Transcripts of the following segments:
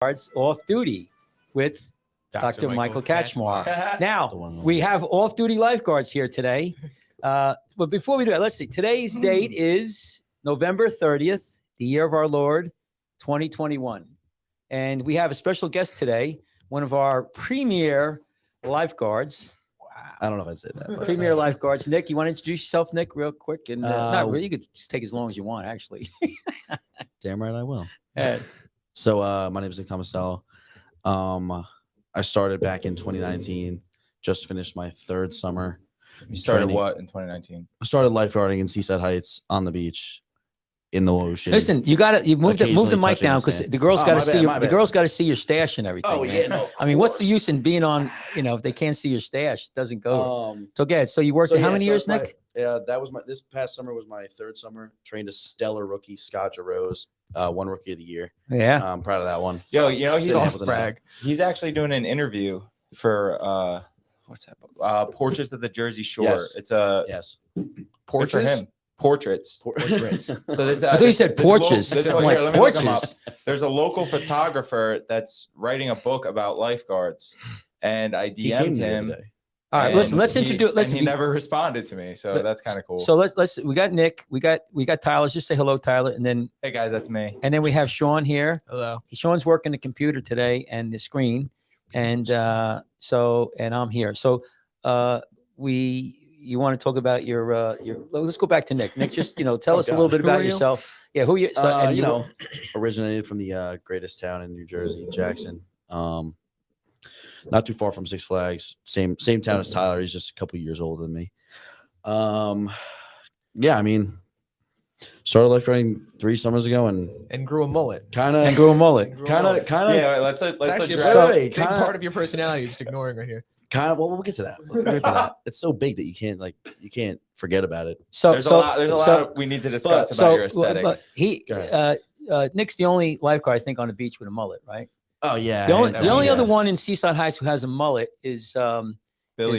Lifeguards Off Duty with Dr. Michael Kachmar. Now, we have off-duty lifeguards here today. But before we do that, let's see. Today's date is November 30th, the year of our Lord, 2021. And we have a special guest today, one of our premier lifeguards. I don't know if I'd say that. Premier lifeguards. Nick, you want to introduce yourself, Nick, real quick? And not really. You could just take as long as you want, actually. Damn right I will. So my name is Nick Tomas. I started back in 2019. Just finished my third summer. You started training. what in 2019? I started lifeguarding in Seaside Heights on the beach, in the ocean. Listen, you move the mic down because the girls got to see my the bad. girls got to see your stash and everything. Oh yeah, no. I mean, what's the use in being on? If they can't see your stash, it doesn't go. So good. So you worked how many years, Nick? Yeah, that was this past summer was my third summer. Trained a stellar rookie, Scott Rose, one rookie of the year. Yeah, I'm proud of that one. Yo, he's Soft brag. He's actually doing an interview for what's that book? Portraits of the Jersey Shore. Yes. It's a Portraits for him. Portraits. Portraits. So this, I thought you said porches. I'm like let me look him up. porches. There's a local photographer that's writing a book about lifeguards, and I He came DM'd the other him. day. All right, listen. Let's introduce. And he never responded to me, so that's kind of cool. So let's. We got Nick. We got Tyler. Just say hello, Tyler, and then Hey guys, that's me. we have Sean here. Hello. Sean's working the computer today and the screen, and and I'm here. So you want to talk about your let's go back to Nick. Nick, just tell us a little bit about yourself. Yeah, who you? So, and originated from the greatest town in New Jersey, Jackson. Not too far from Six Flags. Same town as Tyler. He's just a couple years older than me. Yeah, I mean, started lifeguarding 3 summers ago and grew a mullet. kind of grew a mullet. Yeah, let's It's actually address a Hey, big kinda- part of your personality you're just ignoring right here. well, we'll get to that. We'll get to that. It's so big that you can't forget about it. So There's a lot we need to discuss about your aesthetic. But Go Nick's the only lifeguard I think on the beach with a mullet, right? Oh yeah. The only other one in Seaside Heights who has a mullet is Billy.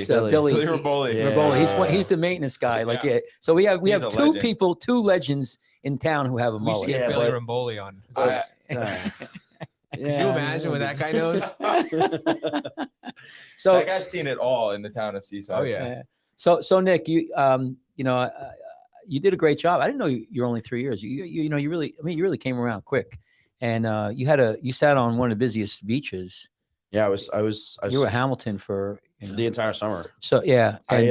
Billy Raboli. Yeah. Raboli. He's the maintenance guy. Like So we have He's a two legend. two legends in town who have a We should mullet. get Yeah, Billy but- Ramboli on. Can Could you imagine what that guy knows? So That guy's seen it all in the town of Seaside. Oh yeah. So Nick, you you did a great job. I didn't know you're only 3 years. You really came around quick, and you sat on one of the busiest beaches. Yeah, I was You were Hamilton for the entire summer. So yeah, and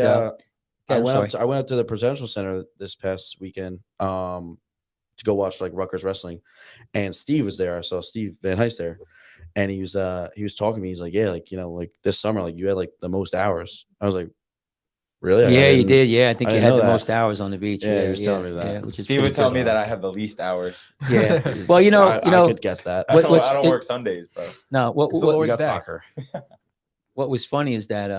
I went up to the Presidential Center this past weekend to go watch like Rutgers wrestling, and Steve was there. I saw Steve Van Heist there, and he was talking to me. He's like, yeah, like this summer, like you had like the most hours. I was like, really? Yeah, you did. Yeah, I think I you didn't had know the that. most hours on the beach. Yeah, he was telling me that. Yeah, which is Steve would pretty tell cool. me that I have the least hours. Yeah. Well, I could guess that. I What was- don't work Sundays, bro. No, So We Lord's got back. soccer. what was funny is that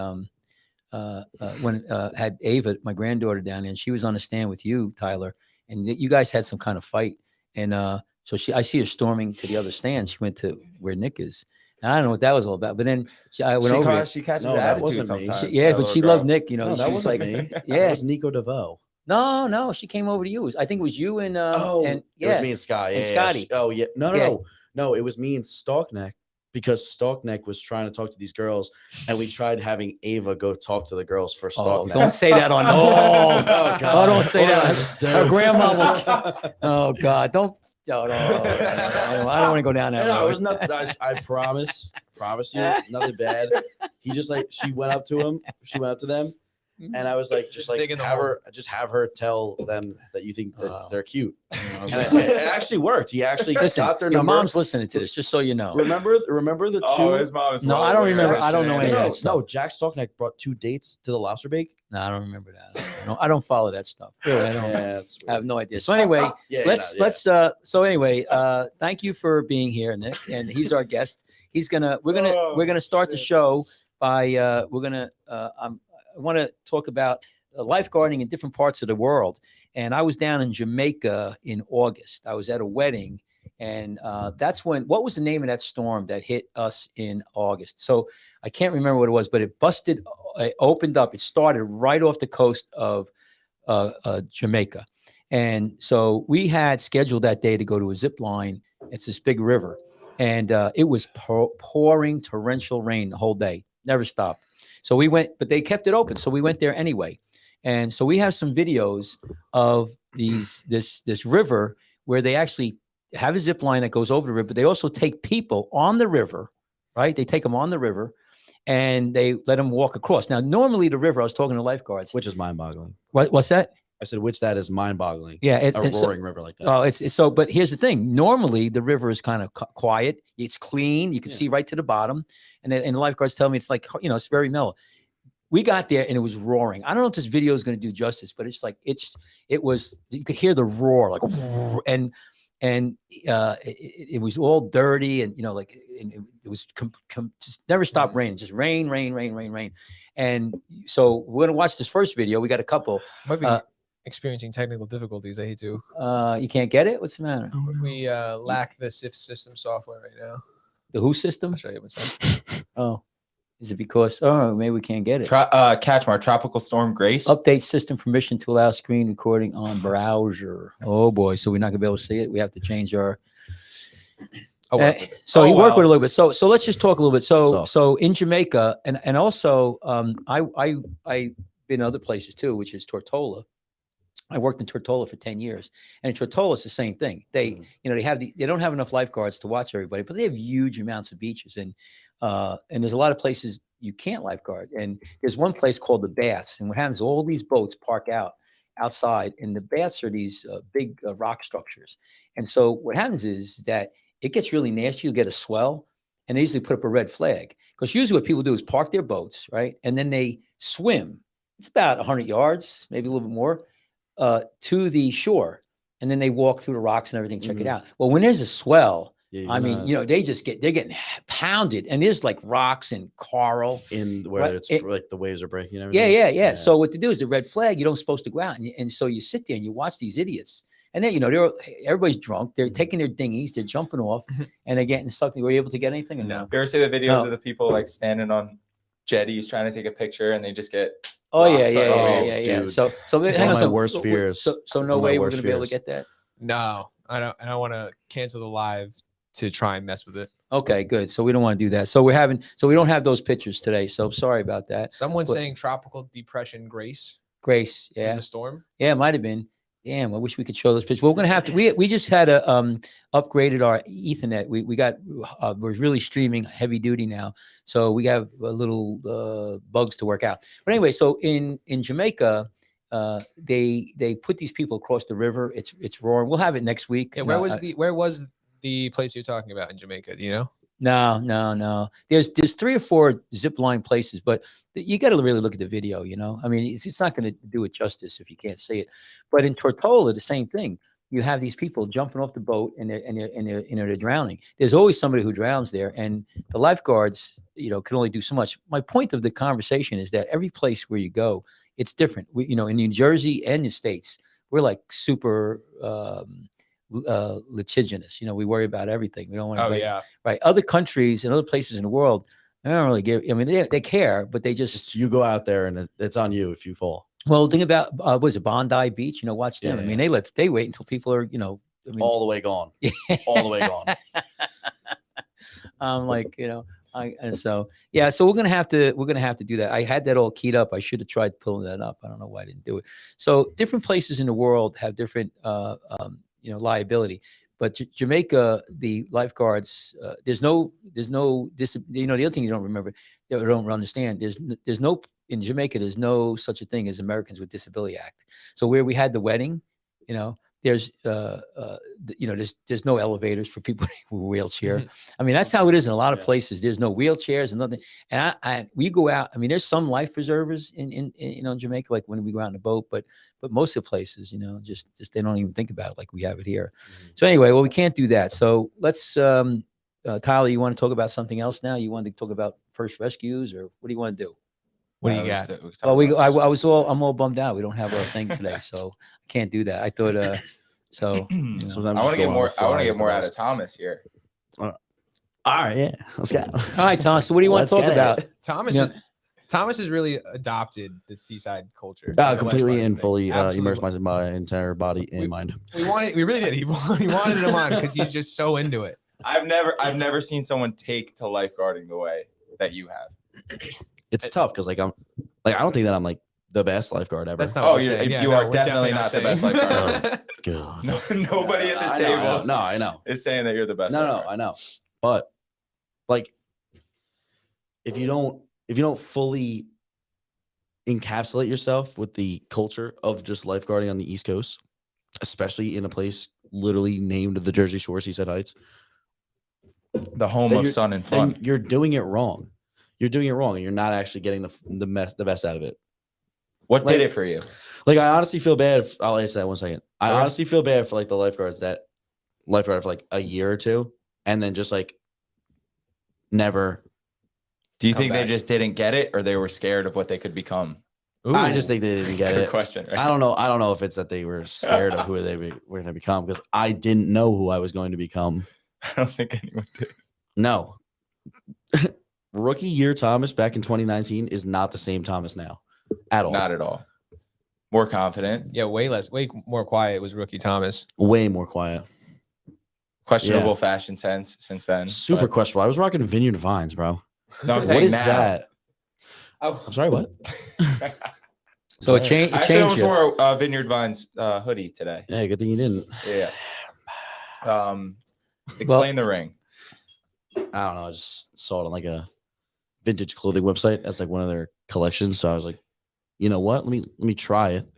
when had Ava, my granddaughter, down there, and she was on the stand with you, Tyler, and you guys had some kind of fight, and so I see her storming to the other stand. She went to where Nick is. And I don't know what that was all about, but then I went over there. She catches No, that attitude wasn't me. sometimes. Yeah, that but she little loved girl. Nick. No, she that was wasn't like, me. yeah. That was Nico DeVoe. No, she came over to you. I think it was you and and It was me and Scott. and Yeah, Scotty. Oh yeah. Yeah. No. It was me and Stalkneck because Stalkneck was trying to talk to these girls, and we tried having Ava go talk to the girls for Oh, Stalkneck. don't say that on. Oh, Oh, God. don't say Hold on, that. just Her do. grandma will. Oh God, don't. No, I don't want to go down that No, it road. was nothing. I promise you, nothing bad. He just she went up to him. She went up to them, and I was like, just like Dig in the have her tell them that you think that they're cute. And Okay. it actually worked. He actually Listen, got their your number. mom's listening to this, just so you know. Remember the two? Oh, his mom is No, well I don't aware of remember. that I don't shit. know any of No, that stuff. no, Jack Stalkneck brought 2 dates to the lobster bake. No, I don't remember that. I don't follow that stuff. Really, I don't. Yeah, that's I have no idea. So anyway, yeah, thank you for being here, Nick, and he's our guest. We're gonna start the show by I want to talk about lifeguarding in different parts of the world. And I was down in Jamaica in August. I was at a wedding, and that's when. What was the name of that storm that hit us in August? So I can't remember what it was, but it busted. It opened up. It started right off the coast of Jamaica, and so we had scheduled that day to go to a zip line. It's this big river, and it was pouring torrential rain the whole day, never stopped. So we went, but they kept it open, so we went there anyway. And so we have some videos of this river where they actually have a zip line that goes over the river, but they also take people on the river, right? They take them on the river and they let them walk across. Now, normally the river, I was talking to lifeguards. Which is mind-boggling. What's that? I said, which that is mind-boggling. Yeah. A roaring river like that. Oh, it's so, but here's the thing. Normally the river is kind of quiet. It's clean. You can see right to the bottom. And the lifeguards tell me it's like, it's very mellow. We got there and it was roaring. I don't know if this video is going to do justice, but it's like, it was, you could hear the roar, like, and it was all dirty and, it was just never stopped raining, just rain. And so we're going to watch this first video. We got a couple. Might be experiencing technical difficulties. I hate to. You can't get it? What's the matter? We lack the SIF system software right now. The who system? I'll show you what's up. Oh. Is it because, maybe we can't get it? Catchmark, Tropical Storm Grace. Update system permission to allow screen recording on browser. Oh boy, so we're not gonna be able to see it. We have to change our. So you work with a little bit. So let's just talk a little bit. So in Jamaica and also I been other places too, which is Tortola. I worked in Tortola for 10 years, and in Tortola it's the same thing. They they don't have enough lifeguards to watch everybody, but they have huge amounts of beaches, and there's a lot of places you can't lifeguard. And there's one place called the Baths, and what happens? All these boats park outside, and the Baths are these big rock structures. And so what happens is that it gets really nasty. You'll get a swell, and they usually put up a red flag, because usually what people do is park their boats, right, and then they swim. It's about 100 yards, maybe a little bit more. To the shore, and then they walk through the rocks and everything, check it out. Well, when there's a swell, they're getting pounded, and there's like rocks and coral in where it's like the waves are breaking. Yeah. So what to do is the red flag. You don't supposed to go out, and so you sit there and you watch these idiots, and then everybody's drunk. They're taking their dinghies, they're jumping off, and they're getting stuck. Were you able to get anything? Or no. You ever see the videos of the people like standing on jetties trying to take a picture, and they just get. Oh yeah. So hang on. My worst fears. So no way we're gonna be able to get that. No, I don't want to cancel the live to try and mess with it. Okay, good. So we don't want to do that. So we don't have those pictures today. So sorry about that. Someone's saying tropical depression Grace. Grace, yeah. Is a storm. Yeah, it might have been. Damn, I wish we could show those pictures. Well, we're gonna have to. We just had to upgraded our Ethernet. We got we're really streaming heavy duty now, so we have a little bugs to work out. But anyway, so in Jamaica, they put these people across the river. It's roaring. We'll have it next week. Yeah, where was the place you're talking about in Jamaica? Do you know? No. There's 3 or 4 zip line places, but you got to really look at the video. I mean, it's not going to do it justice if you can't see it. But in Tortola, the same thing. You have these people jumping off the boat and they're drowning. There's always somebody who drowns there, and the lifeguards, can only do so much. My point of the conversation is that every place where you go, it's different. In New Jersey and the States, we're like super litigious. We worry about everything. We don't want to. Right. Other countries and other places in the world, they don't really give. I mean, they care, but they just you go out there and it's on you if you fall. Well, think about was it Bondi Beach? Watch them. I mean, they wait until people are all the way gone. All the way gone. I'm like, so we're gonna have to do that. I had that all keyed up. I should have tried pulling that up. I don't know why I didn't do it. So different places in the world have different liability. But Jamaica, the lifeguards, there's no the other thing you don't understand, there's no in Jamaica, there's no such a thing as Americans with Disability Act. So where we had the wedding, there's there's no elevators for people with wheelchair. I mean, that's how it is in a lot of places. There's no wheelchairs and nothing. And we go out. I mean, there's some life preservers in Jamaica, like when we go out in a boat, but most of the places, just they don't even think about it like we have it here. So anyway, well, we can't do that. So let's Tyler, you want to talk about something else now? You want to talk about first rescues, or what do you want to do? What do you got? Well, I'm all bummed out. We don't have our thing today, so I can't do that. I thought, so. I want to get more. I want to get more out of Thomas here. All right, yeah, let's go. All right, Thomas. So what do you want to talk about? Thomas has really adopted the seaside culture. Completely and fully immersed my entire body and mind. We really did. He wanted him on because he's just so into it. I've never seen someone take to lifeguarding the way that you have. It's tough because I don't think that I'm like the best lifeguard ever. That's not what we're saying. you are definitely not the best lifeguard. God. No, nobody at this table No, I know. is saying that you're the best. No, lifeguard. I know. But like, if you don't fully encapsulate yourself with the culture of just lifeguarding on the East Coast, especially in a place literally named the Jersey Shore, Seaside Heights, The home of sun and then fun. you're doing it wrong. You're doing it wrong, and you're not actually getting the best out of it. What did it for you? Like, I honestly feel bad. I'll answer that one second. I honestly feel bad for like the lifeguards that lifeguard for like a year or two, and then just like never. Do you think they just didn't get it, or they were scared of what they could become? Ooh. I just think they didn't get Good it. question. Right? I don't know. I don't know if it's that they were scared of who they were going to become, because I didn't know who I was going to become. I don't think anyone did. No. Rookie year Thomas back in 2019 is not the same Thomas now at all. Not at all. More confident. Yeah, way more quiet was rookie Thomas. Way more quiet. Questionable fashion sense since then. Super but- questionable. I was rocking Vineyard Vines, bro. No, I'm What saying is now. that? Oh. I'm sorry, what? So it changed. It Actually, changed. I wore a Vineyard Vines hoodie today. Yeah, good thing you didn't. Yeah. Explain the ring. I don't know. I just saw it on like a vintage clothing website as like one of their collections. So I was like, you know what? Let me try it.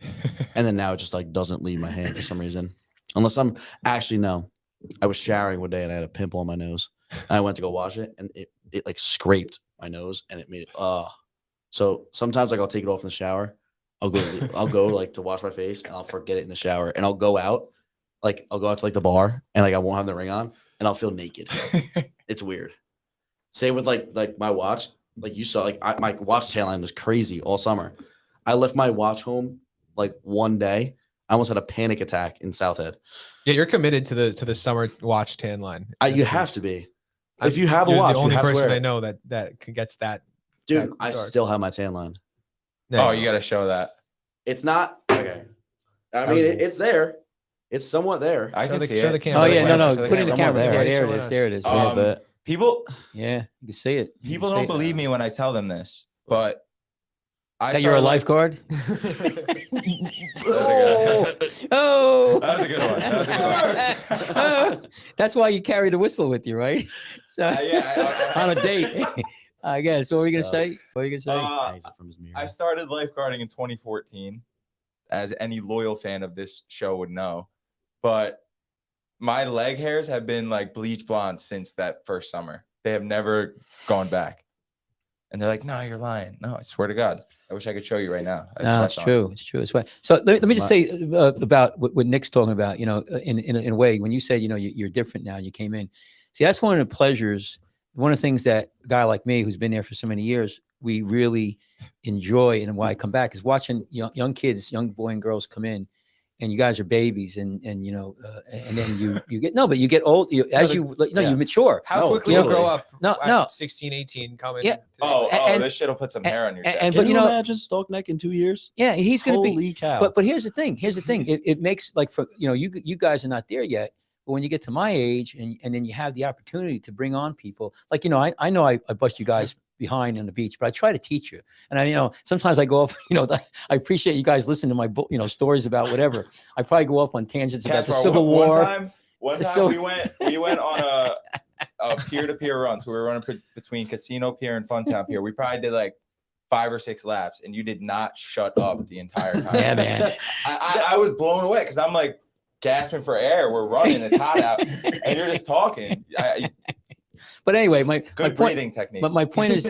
And then now it just like doesn't leave my hand for some reason. Unless I'm actually no. I was showering one day and I had a pimple on my nose. And I went to go wash it and it like scraped my nose and it made it so sometimes like I'll take it off in the shower. I'll go like to wash my face and I'll forget it in the shower and I'll go out to like the bar and like I won't have the ring on and I'll feel naked. It's weird. Same with like my watch. Like you saw, like my watch tail line was crazy all summer. I left my watch home like one day. I almost had a panic attack in South Head. Yeah, you're committed to the summer watch tan line. You have to be. If you have a You're watch, the you only have to person wear I it. know that gets that. Dude, that I dark. still have my tan line. Oh, you got to show that. It's not okay. I mean, it's there. It's somewhat there. I Show can the- see show it. the camera. Oh Show yeah, no, camera. no. Put it in the Somewhere camera. there. There it Showing is. us. There it is. Um, but People Yeah, you can see it. people don't believe me when I tell them this, but That you're a lifeguard. Oh. Oh, That was a good one. That was a good one. That's why you carry the whistle with you, right? So Yeah, on a date, I guess. What were you gonna So- say? What were you gonna say? hangs it from his mirror. I started lifeguarding in 2014, as any loyal fan of this show would know. But my leg hairs have been like bleach blonde since that first summer. They have never gone back. And they're like, "No, you're lying." No, I swear to God. I wish I could show you right now. I have No, it's sweats on. true. It's true. It's right. So let me just say about what Nick's talking about. You know, in a way, when you said, you know, you're different now, you came in. See, that's one of the pleasures. One of the things that a guy like me, who's been there for so many years, we really enjoy, and why I come back is watching young kids, young boy and girls come in, and you guys are babies, and you know, and then you get but you get old you mature. How No, quickly you totally. grow up. No, at no. 16, 18, coming. Yeah. to- Oh, And- this shit'll put some hair on your chest. and- Can but you you know- imagine Stalk Neck in 2 years? Yeah, he's going to be. Holy cow! But here's the thing. Here's the thing. It makes like for you guys are not there yet. But when you get to my age and then you have the opportunity to bring on people like I know I bust you guys behind on the beach, but I try to teach you. And I sometimes I go off. I appreciate you guys listening to my book, stories about whatever. I probably go off on tangents about the Caspar, Civil War. One The time Civil- we went on a peer-to-peer run. So we were running between Casino Pier and Funtown Pier. We probably did like 5 or 6 laps, and you did not shut up the entire time. Yeah, man. I was blown away because I'm like gasping for air. We're running, it's hot out, and you're just talking. But anyway, my Good point. breathing technique. But my point is,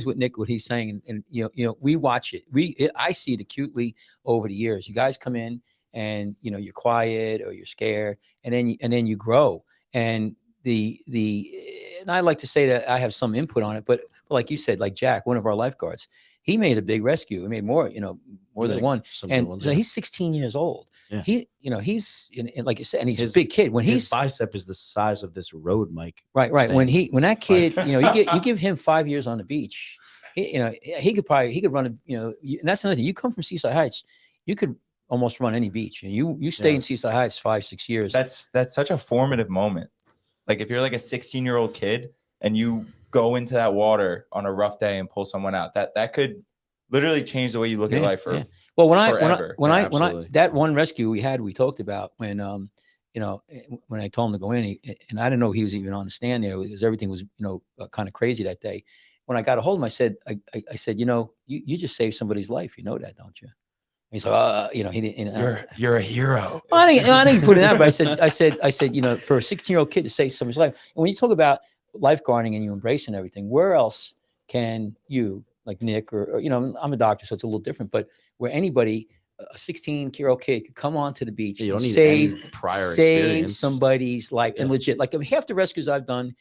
with Nick, what he's saying, and we watch it. I see it acutely over the years. You guys come in, and you're quiet or you're scared, and then you grow. And and I like to say that I have some input on it, but like you said, like Jack, one of our lifeguards, he made a big rescue. He made more than one. Some good And ones, so yeah. he's 16 years old. Yeah. He's like you said, and he's His- a big kid. When his he's bicep is the size of this road, Mike. right. When stand. when that kid, you give him 5 years on the beach, he could run and that's another thing. You come from Seaside Heights, you could almost run any beach, and you stay Yeah. in Seaside Heights 5-6 years. That's such a formative moment. Like if you're like a 16-year-old kid and you go into that water on a rough day and pull someone out, that could literally change the way you look at life for well, forever. when I absolutely. that one rescue we talked about when you know, when I told him to go in, and I didn't know he was even on the stand there because everything was, you know, kind of crazy that day. When I got a hold of him, I said, you know, you just saved somebody's life. You know that, don't you? He's like, you know, he didn't. You're a hero. Well, I didn't put it out, but I said, you know, for a 16-year-old kid to save somebody's life. And when you talk about lifeguarding and you embracing everything, where else can you, like Nick, or you know, I'm a doctor, so it's a little different, but where anybody, a 16-year-old kid could come onto the beach You don't and need save any prior save experience. somebody's life. And legit, like half the rescues I've done,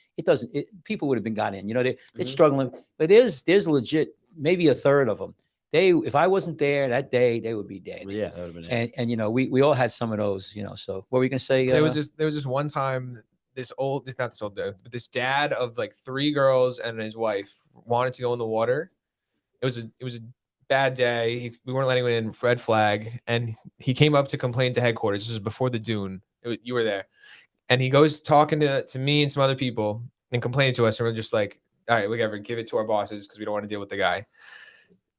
people would have been got in, you know, they're struggling, but there's legit, maybe a third of them. If I wasn't there that day, they would be dead. Yeah, that would have been it. And you know, we all had some of those, you know. So what were you gonna say? There was just one time but this dad of like 3 girls and his wife wanted to go in the water. It was a bad day. We weren't letting him in, red flag, and he came up to complain to headquarters. This was before the dune. You were there, and he goes talking to me and some other people and complaining to us, and we're just like, all right, whatever, give it to our bosses because we don't want to deal with the guy.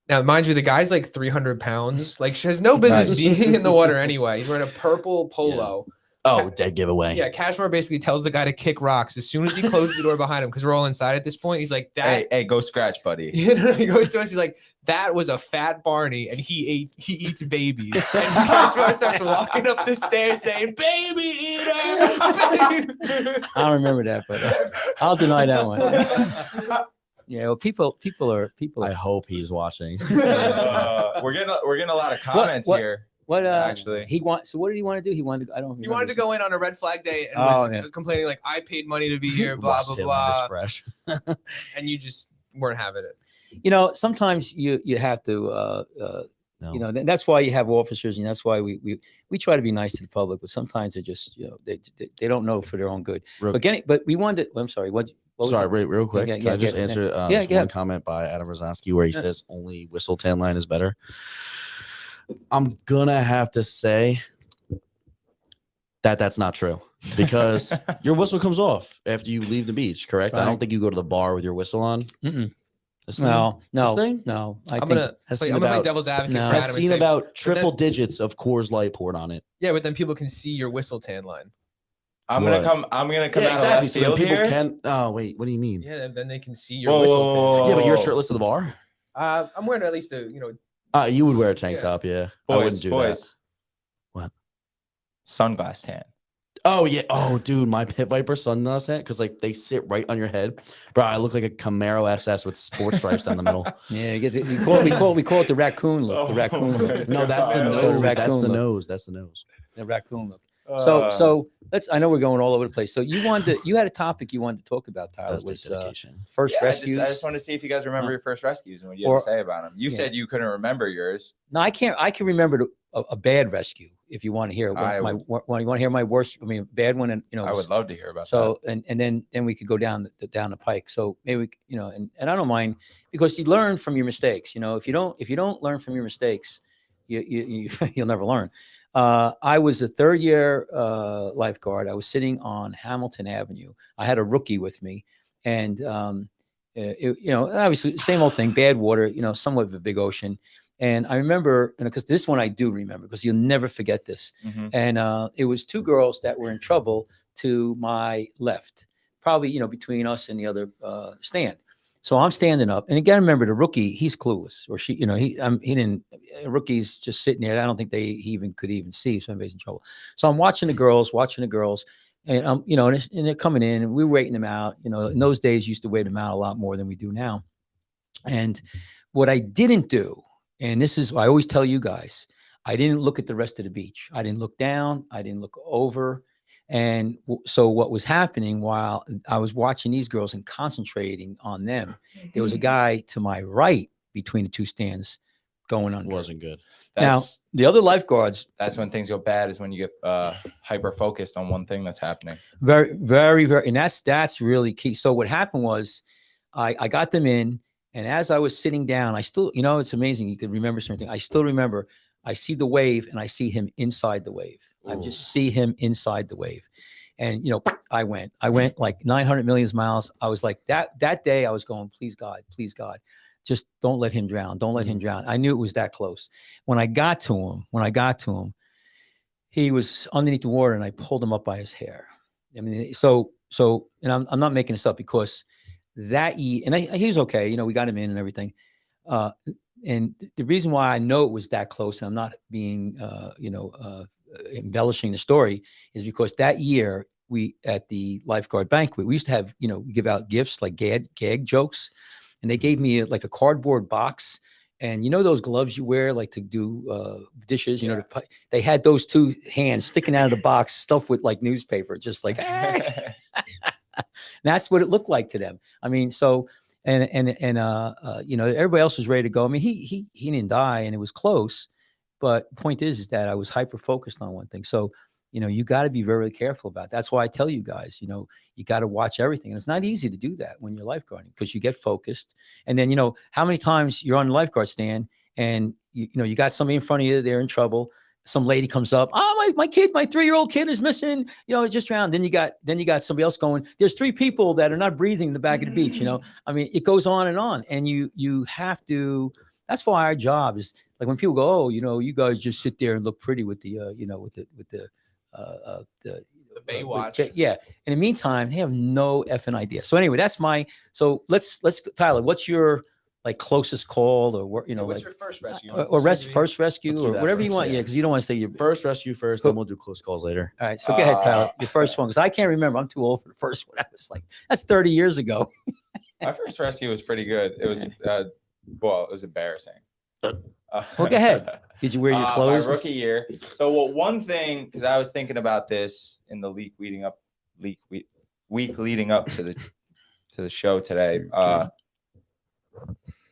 Now, mind you, the guy's like 300 pounds. Like, she has no business being in the water anyway. He's wearing a purple polo. Yeah. Oh, dead giveaway. Yeah, Cashmore basically tells the guy to kick rocks as soon as he closes the door behind him because we're all inside at this point. He's like, Hey, go scratch, buddy. You know, he goes to us. He's like, that was a fat Barney, and he eats babies. And Cashmore starts walking up the stairs saying, "Baby eater." I don't remember that, but I'll deny that one. Yeah, well, people are. I hope he's watching. We're getting a lot of comments here. What actually So what did he want to do? He wanted to go in on a red flag day and was complaining like, I paid money to be here, blah blah blah. Fresh. And you just weren't having it. You know, sometimes you have to No. you know, that's why you have officers, and that's why we try to be nice to the public, but sometimes they're just, you know, they don't know for their own good. But we wanted to, I'm sorry, what was Sorry, it? real quick. Can I just answer one comment by Adam Rosanski where he says only whistle tan line is better? I'm gonna have to say that's not true because your whistle comes off after you leave the beach, correct? Right. I don't think you go to the bar with your whistle on. No. I'm gonna play devil's advocate. No. For I've Adam seen and say, about triple digits of Coors Light poured on it. yeah, but then people can see your whistle tan line. I'm gonna come out of left So field people here. can. Oh wait, what do you mean? Yeah, then they can see your whistle tan. Yeah, but you're shirtless to the bar. I'm wearing at least a You would wear a tank top, yeah. I wouldn't do that. What? Sunglass tan. Oh yeah. Oh dude, my Pit Viper sunglass hat, because like they sit right on your head, bro. I look like a Camaro SS with sports stripes down the middle. Yeah, we call it the raccoon look. The raccoon look. No, that's the nose. That's the nose. That's the nose. The raccoon look. So let's. I know we're going all over the place. So you had a topic you wanted to talk about, Tyler. That's Was dedication. first rescues. I just want to see if you guys remember your first rescues and what you had to say about them. You said you couldn't remember yours. No, I can't. I can remember a bad rescue. If you want to hear you want to hear my worst, I mean, bad one, and you know, I would love to hear about that. So and then we could go down the pike. So maybe you know, and I don't mind because you learn from your mistakes. You know, if you don't learn from your mistakes, you'll never learn. I was a third year lifeguard. I was sitting on Hamilton Avenue. I had a rookie with me, and you know, obviously same old thing, bad water. You know, somewhat of a big ocean. And I remember, because this one I do remember, because you'll never forget this. Mm-hmm. And it was 2 girls that were in trouble to my left, probably, you know, between us and the other stand. So I'm standing up, and again, remember the rookie, he's clueless, or she, you know, he didn't. Rookie's just sitting there. I don't think he even could see if somebody's in trouble. So I'm watching the girls, and you know, and they're coming in, and we're waiting them out. You know, in those days, used to wait them out a lot more than we do now. And what I didn't do. And this is, I always tell you guys, I didn't look at the rest of the beach. I didn't look down. I didn't look over. And so what was happening while I was watching these girls and concentrating on them, there was a guy to my right between the 2 stands going under. Wasn't good. Now, the other lifeguards. That's when things go bad, is when you get hyper focused on one thing that's happening. Very, very, very. And that's really key. So what happened was I got them in. And as I was sitting down, I still, you know, it's amazing. You could remember something. I still remember, I see the wave and I see him inside the wave. Ooh. I just see him inside the wave. And, I went like 900 million miles. I was like that day I was going, please God, just don't let him drown. Don't let him drown. I knew it was that close. When I got to him, he was underneath the water and I pulled him up by his hair. I mean, so, and I'm not making this up because he was okay. We got him in and everything. And the reason why I know it was that close, and I'm not being, embellishing the story, is because that year we, at the lifeguard banquet, we used to have, give out gifts like gag jokes. And they gave me like a cardboard box. And those gloves you wear, like to do dishes, they had those two hands sticking out of the box, stuffed with like newspaper, just like, that's what it looked like to them. I mean, so, and everybody else was ready to go. I mean, he didn't die and it was close, but the point is that I was hyper focused on one thing. So, you got to be very careful about it. That's why I tell you guys, you got to watch everything. And it's not easy to do that when you're lifeguarding because you get focused. And then, how many times you're on the lifeguard stand and, you got somebody in front of you, they're in trouble. Some lady comes up, my 3-year-old kid is missing, it just drowned. Then you got somebody else going, there's 3 people that are not breathing in the back of the beach. I mean, it goes on and you have to, that's why our job is like when people go, oh, you guys just sit there and look pretty with the, with the Baywatch. Yeah. In the meantime, they have no effing idea. So anyway, so let's Tyler, what's your like closest call or what's your first rescue? First rescue or whatever you want. Yeah. Cause you don't want to say your First rescue first, then we'll do close calls later. All right. So go ahead, Tyler, your first one. Cause I can't remember. I'm too old for the first one. I was like, that's 30 years ago. My first rescue was pretty good. It was, it was embarrassing. Well, go ahead. Did you wear your clothes? My rookie year. So, one thing, because I was thinking about this in the week leading up to the show today.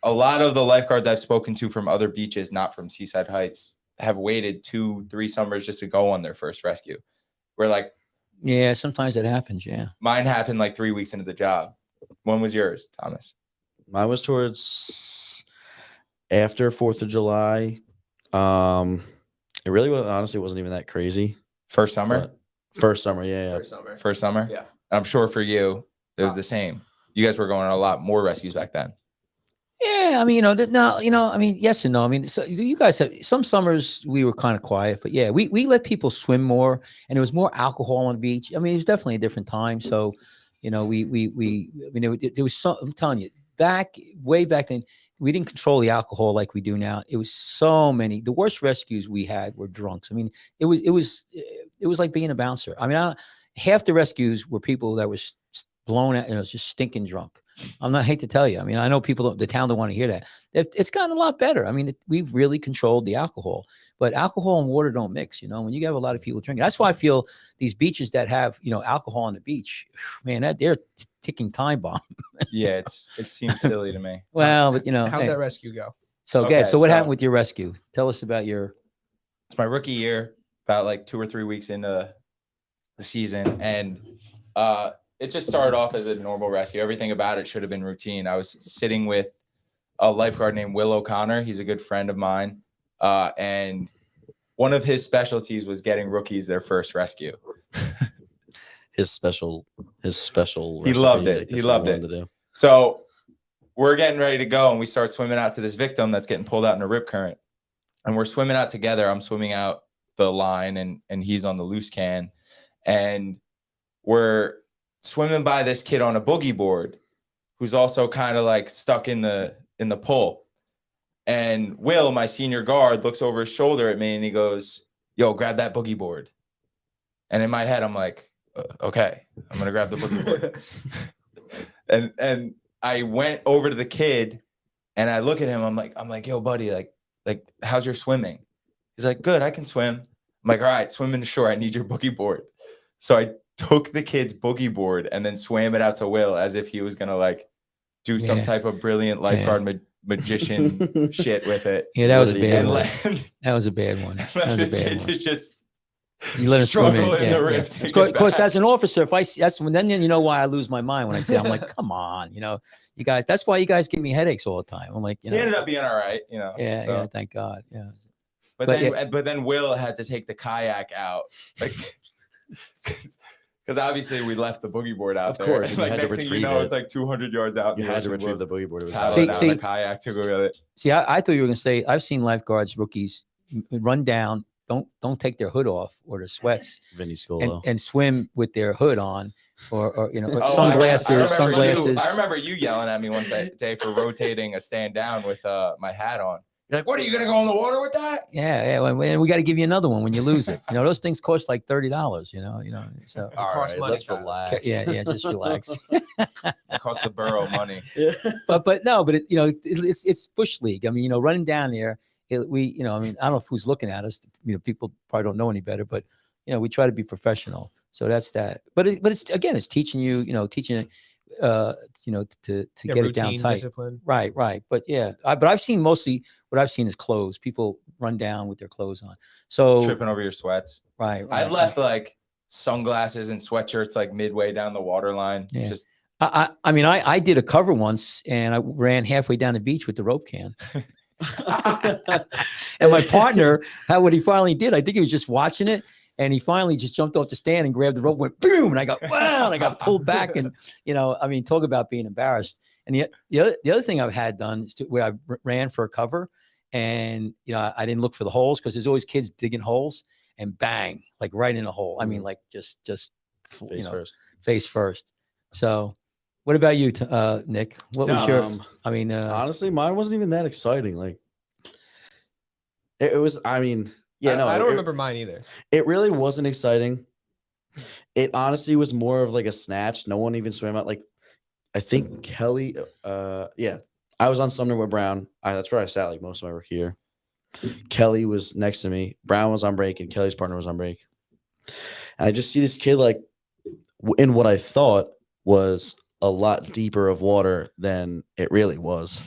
A lot of the lifeguards I've spoken to from other beaches, not from Seaside Heights, have waited 2-3 summers just to go on their first rescue. We're like, yeah, sometimes that happens. Yeah, mine happened like 3 weeks into the job. When was yours, Thomas? Mine was towards after 4th of July. It really was, honestly wasn't even that crazy. First summer? First summer, yeah. First summer? Yeah. I'm sure for you, it was the same. You guys were going on a lot more rescues back then. Yeah, I mean, I mean, yes and no. I mean, so you guys have some summers we were kind of quiet, but yeah, we let people swim more, and there was more alcohol on the beach. I mean, it was definitely a different time. So, there was some. I'm telling you, way back then, we didn't control the alcohol like we do now. It was so many. The worst rescues we had were drunks. I mean, it was like being a bouncer. I mean, half the rescues were people that was blown out, just stinking drunk. I hate to tell you. I mean, I know the town don't want to hear that. It's gotten a lot better. I mean, we've really controlled the alcohol, but alcohol and water don't mix. When you have a lot of people drinking, that's why I feel these beaches that have alcohol on the beach, man, they're ticking time bomb. Yeah, it seems silly to me. Well, but how'd that rescue go? So Okay, so what happened with your rescue? Tell us about your. It's my rookie year, about like 2 or 3 weeks into the season, and it just started off as a normal rescue. Everything about it should have been routine. I was sitting with a lifeguard named Will O'Connor. He's a good friend of mine. And one of his specialties was getting rookies their first rescue. His special. He loved it. He loved it. To do. So we're getting ready to go, and we start swimming out to this victim that's getting pulled out in a rip current. And we're swimming out together. I'm swimming out the line, and he's on the loose can. And we're swimming by this kid on a boogie board who's also kind of like stuck in the pool. And Will, my senior guard, looks over his shoulder at me and he goes, "Yo, grab that boogie board." And in my head, I'm like, okay, I'm going to grab the boogie board. and I went over to the kid and I look at him. I'm like, "Yo, buddy, like, how's your swimming?" He's like, "Good, I can swim." I'm like, "All right, swim in the shore. I need your boogie board." So I took the kid's boogie board and then swam it out to Will as if he was going to like do some type of brilliant lifeguard magician shit with it. Yeah, that was a bad one. That was a bad one. That was a bad one. Just you let him swim in the rift. Of course, as an officer, if I see then you know why I lose my mind when I say I'm like, come on, you guys. That's why you guys give me headaches all the time. I'm like, he ended up being all right, Yeah, so. Yeah, thank God. Yeah. But then Will had to take the kayak out, like, Because obviously we left the boogie board out Of there. course, and you Like had to next thing you retrieve know, it. it's like 200 yards out. in You the had to ocean. retrieve We're the boogie board. It was paddling See- out in a kayak to go with it. See, I thought you were going to say I've seen lifeguards rookies run down, don't take their hood off or their sweats, Vinny Scolo. and swim with their hood on, or you know, or Oh, sunglasses, I remember sunglasses. I remember you yelling at me one day for rotating a stand down with my hat on. You're like, "What are you gonna go in the water with that?" Yeah, and we got to give you another one when you lose it. You know, those things cost like $30. You know. So All costs right, money, let's Tyler. relax. yeah, just relax. It cost the borough money. but no, but it's bush league. I mean, running down there, I mean, I don't know if who's looking at us. People probably don't know any better, but we try to be professional. So that's that. But it's again, it's teaching you, to get it down routine, tight. discipline. Right. But yeah, but I've seen mostly what I've seen is clothes. People run down with their clothes on. So Tripping over your sweats. right. I've left like sunglasses and sweatshirts like midway down the water line. Yeah. Just I mean, I did a cover once, and I ran halfway down the beach with the rope can. And my partner, what he finally did, I think he was just watching it, and he finally just jumped off the stand and grabbed the rope, went boom, and I got wow, and I got pulled back, and I mean, talk about being embarrassed. And the other thing I've had done is where I ran for a cover, and I didn't look for the holes because there's always kids digging holes, and bang, like right in a hole. I mean, like just face first. So, what about you, Nick? What was your? I mean, honestly, mine wasn't even that exciting. Like, it was. I mean, yeah, no, I don't remember mine either. It really wasn't exciting. It honestly was more of like a snatch. No one even swam out. Like, I think Kelly. Yeah, I was on Sumner with Brown. That's where I sat like most of my rookie year. Kelly was next to me. Brown was on break, and Kelly's partner was on break. And I just see this kid like in what I thought was a lot deeper of water than it really was.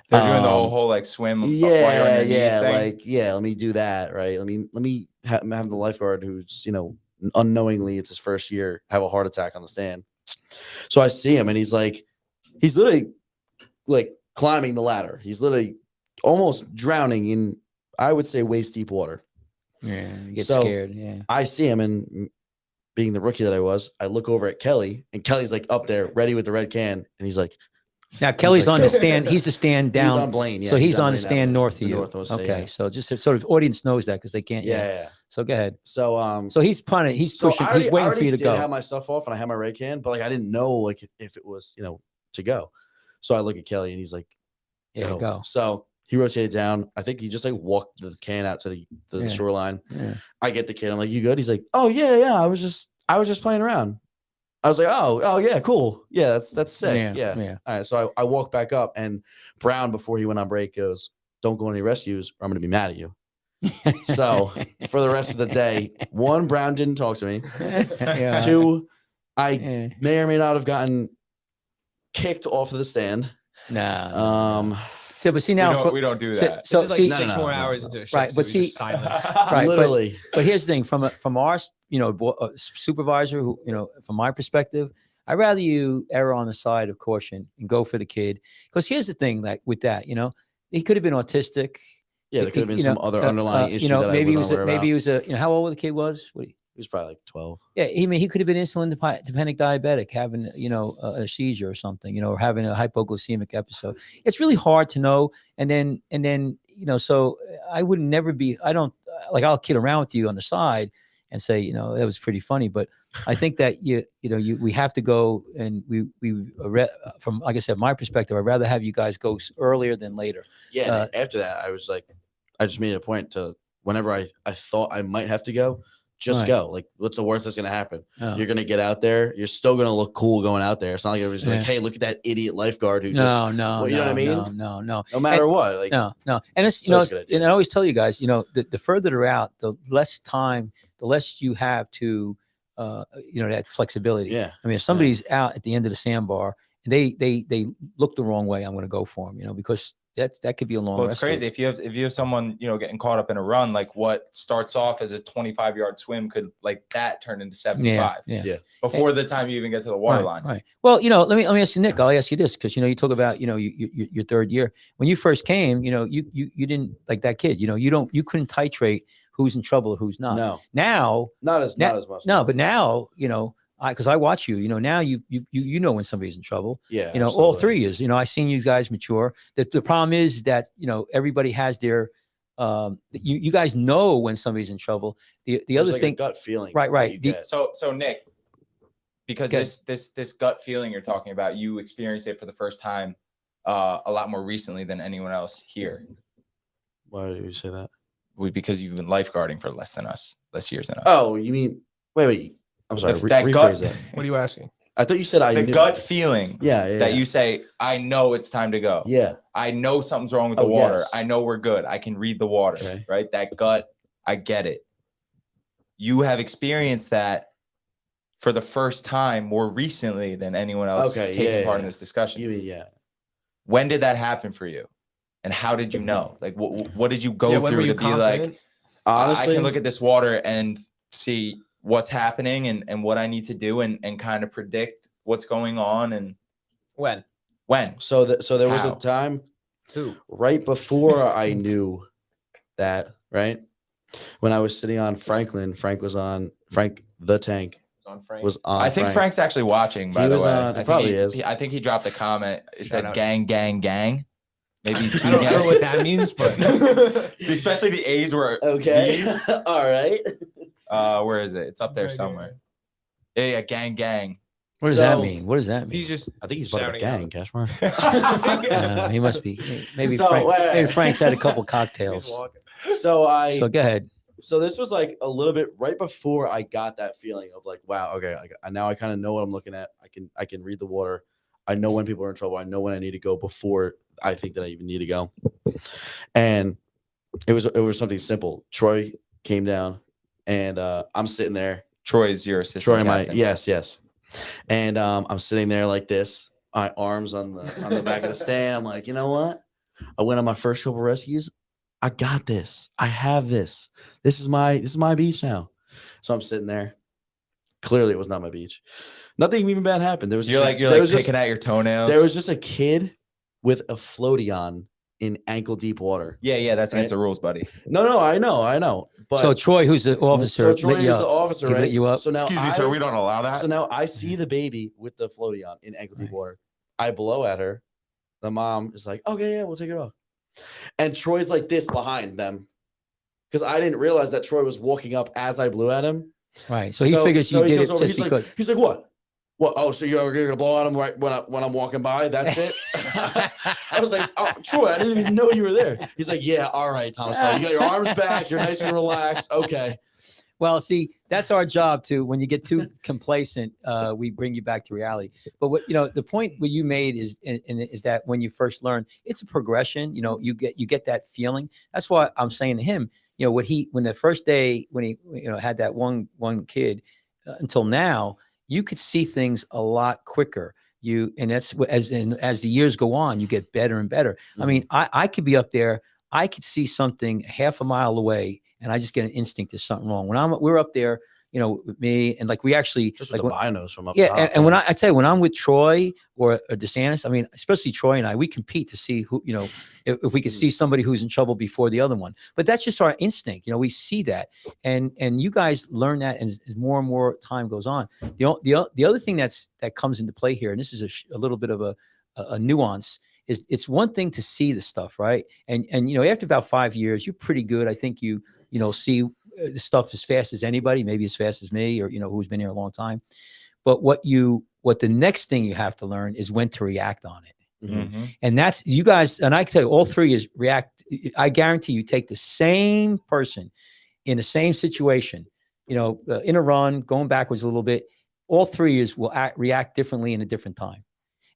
they're doing the whole like swim. while you're on your knees thing. Like let me do that, right? Let me have the lifeguard who's unknowingly it's his first year have a heart attack on the stand. So I see him, and he's literally like climbing the ladder. He's literally almost drowning in, I would say, waist deep water. yeah, you get So, scared. Yeah. I see him, and being the rookie that I was, I look over at Kelly, and Kelly's like up there, ready with the red can, and he's like, Now Kelly's like- on the stand. He's the stand down. he's on Blaine, so he's on the Blaine stand Avenue, north of the you. northwest, Okay, yeah. so just sort of audience knows that because they can't. Yeah. So go ahead. So So he's punting. He's pushing. I He's waiting already for you to did go. have my stuff off, and I had my red can, but like I didn't know like if it was to go. So I look at Kelly, and he's like, Yeah, go. So he rotated down. I think he just like walked the can out to the Yeah. shoreline. Yeah. I get the kid. I'm like, "You good?" He's like, "Oh yeah. I was just playing around." I was like, "Oh yeah, cool. Yeah, that's sick. Yeah. All right." So I walk back up, and Brown, before he went on break, goes, "Don't go on any rescues, or I'm gonna be mad at you." So for the rest of the day, one, Brown didn't talk to me. Yeah. Two, I Yeah. may or may not have gotten kicked off of the stand. Nah. So, but see now, we don't do so- that. so- This is like see- 6 more no, hours no. into a shift. Right, so but we see- just silence. Right, Literally. But here's the thing: from our supervisor, who from my perspective, I'd rather you err on the side of caution and go for the kid. Because here's the thing: like with that, he could have been autistic. Yeah, there could have been some other underlying issue that maybe I wasn't aware maybe he about. was how old the kid was? He was probably like 12. Yeah, he could have been insulin dependent diabetic, having a seizure or something, or having a hypoglycemic episode. It's really hard to know. And then so I would never be. I don't like. I'll kid around with you on the side and say, that was pretty funny. But I think that we have to go, and from like I said, my perspective, I'd rather have you guys go earlier than later. Yeah. And after that, I was like, I just made it a point to whenever I thought I might have to go, just Right. go. Like, what's the worst that's going to happen? Oh. You're going to get out there. You're still going to look cool going out there. It's not like everybody's Yeah. like, hey, look at that idiot lifeguard who No, well, you know what I mean? No. no matter what. Like, No. And it's, So it's a good idea. and I always tell you guys, the further they're out, the less time, the less you have to, that flexibility. yeah. I mean, if somebody's out at the end of the sandbar they look the wrong way, I'm going to go for them, because that could be a long. Well, it's rescue. crazy if you have someone getting caught up in a run, like what starts off as a 25-yard swim could like that turn into 75. Yeah. Before the time you even get to the water line. Right. Well, let me ask you, Nick. I'll ask you this because you talk about your third year when you first came. You didn't like that kid. You couldn't titrate who's in trouble, who's not. No. Now, not as much. No, but now because I watch you, now you know when somebody's in trouble. Yeah. All 3 years. I've seen you guys mature. The problem is that everybody has their you guys know when somebody's in trouble. The There's other like thing, a gut feeling. right. So Nick, because this gut feeling you're talking about, you experienced it for the first time a lot more recently than anyone else here. Why do you say that? Because you've been lifeguarding for less years than us. Oh, you mean wait. I'm sorry. That rephrase gut. that. What are you asking? I thought you said I the knew. gut feeling. Yeah. That you say, I know it's time to go. Yeah. I know something's wrong with the water. Yes. I know we're good. I can read the water. Okay. Right. That gut. I get it. You have experienced that for the first time more recently than anyone else taking part in this discussion. Yeah. When did that happen for you? And how did you know? Like, what did you go through to be like, honestly, I can look at this water and see what's happening and what I need to do and kind of predict what's going on and when? So there was a time right before I knew that, right? When I was sitting on Franklin, Frank the Tank was on. I think Frank's actually watching, by the way. He probably is. I think he dropped a comment. It Shout said out. gang, gang, gang. Maybe I don't know what that means, but especially the A's were okay. V's. All right. Where is it? It's up there somewhere. Yeah, gang, gang. What does that mean? he's just. I think he's part of a shouting gang, out. Cashmore. He must be. Maybe So, maybe Frank's had a couple cocktails. So go ahead. So this was like a little bit right before I got that feeling of like, wow, okay, now I kind of know what I'm looking at. I can read the water. I know when people are in trouble. I know when I need to go before I think that I even need to go. And it was something simple. Troy came down, and I'm sitting there. Troy's your assistant. Captain. Yes. And I'm sitting there like this, my arms on the back of the stand. I'm like, you know what? I went on my first couple rescues. I got this. I have this. This is my beach now. So I'm sitting there. Clearly, it was not my beach. Nothing even bad happened. You're picking at your toenails. There was just a kid with a floaty on in ankle deep water. Yeah, that's against the rules, buddy. No, I know. But So Troy, who's the officer, Troy is the officer, He right? lit you up. So now Excuse me, sir, we don't allow that. So now I see the baby with the floaty on in ankle deep water. I blow at her. The mom is like, okay, yeah, we'll take it off. And Troy's like this behind them. Because I didn't realize that Troy was walking up as I blew at him. Right. So he figures you did it over, just because. He's like, what? What? Oh, so you're gonna blow at him right when I'm walking by? That's it. I was like, oh, Troy, I didn't even know you were there. He's like, yeah, all right, Thomas. So you got your arms back. You're nice and relaxed. Okay. Well, see, that's our job too. When you get too complacent, we bring you back to reality. But what the point what you made is that when you first learn, it's a progression. You get that feeling. That's why I'm saying to him, when the first day when he had that one kid until now, you could see things a lot quicker. And that's as the years go on, you get better and better. Mm-hmm. I mean, I could be up there, I could see something half a mile away, and I just get an instinct there's something wrong. We're up there, with me, and like we actually just like with the binos from up yeah, top, and when I tell you when I'm with Troy or DeSantis, I mean, especially Troy and I, we compete to see who if we can see somebody who's in trouble before the other one. But that's just our instinct, we see that, and you guys learn that, and as more and more time goes on, the other thing that comes into play here, and this is a little bit of a nuance. Is it's one thing to see the stuff, right? And after about 5 years, you're pretty good. I think you see the stuff as fast as anybody, maybe as fast as me or who's been here a long time. But what the next thing you have to learn is when to react on it. Mm-hmm. And that's you guys, and I can tell you all three is react. I guarantee you take the same person in the same situation, in a run, going backwards a little bit, all three will react differently in a different time.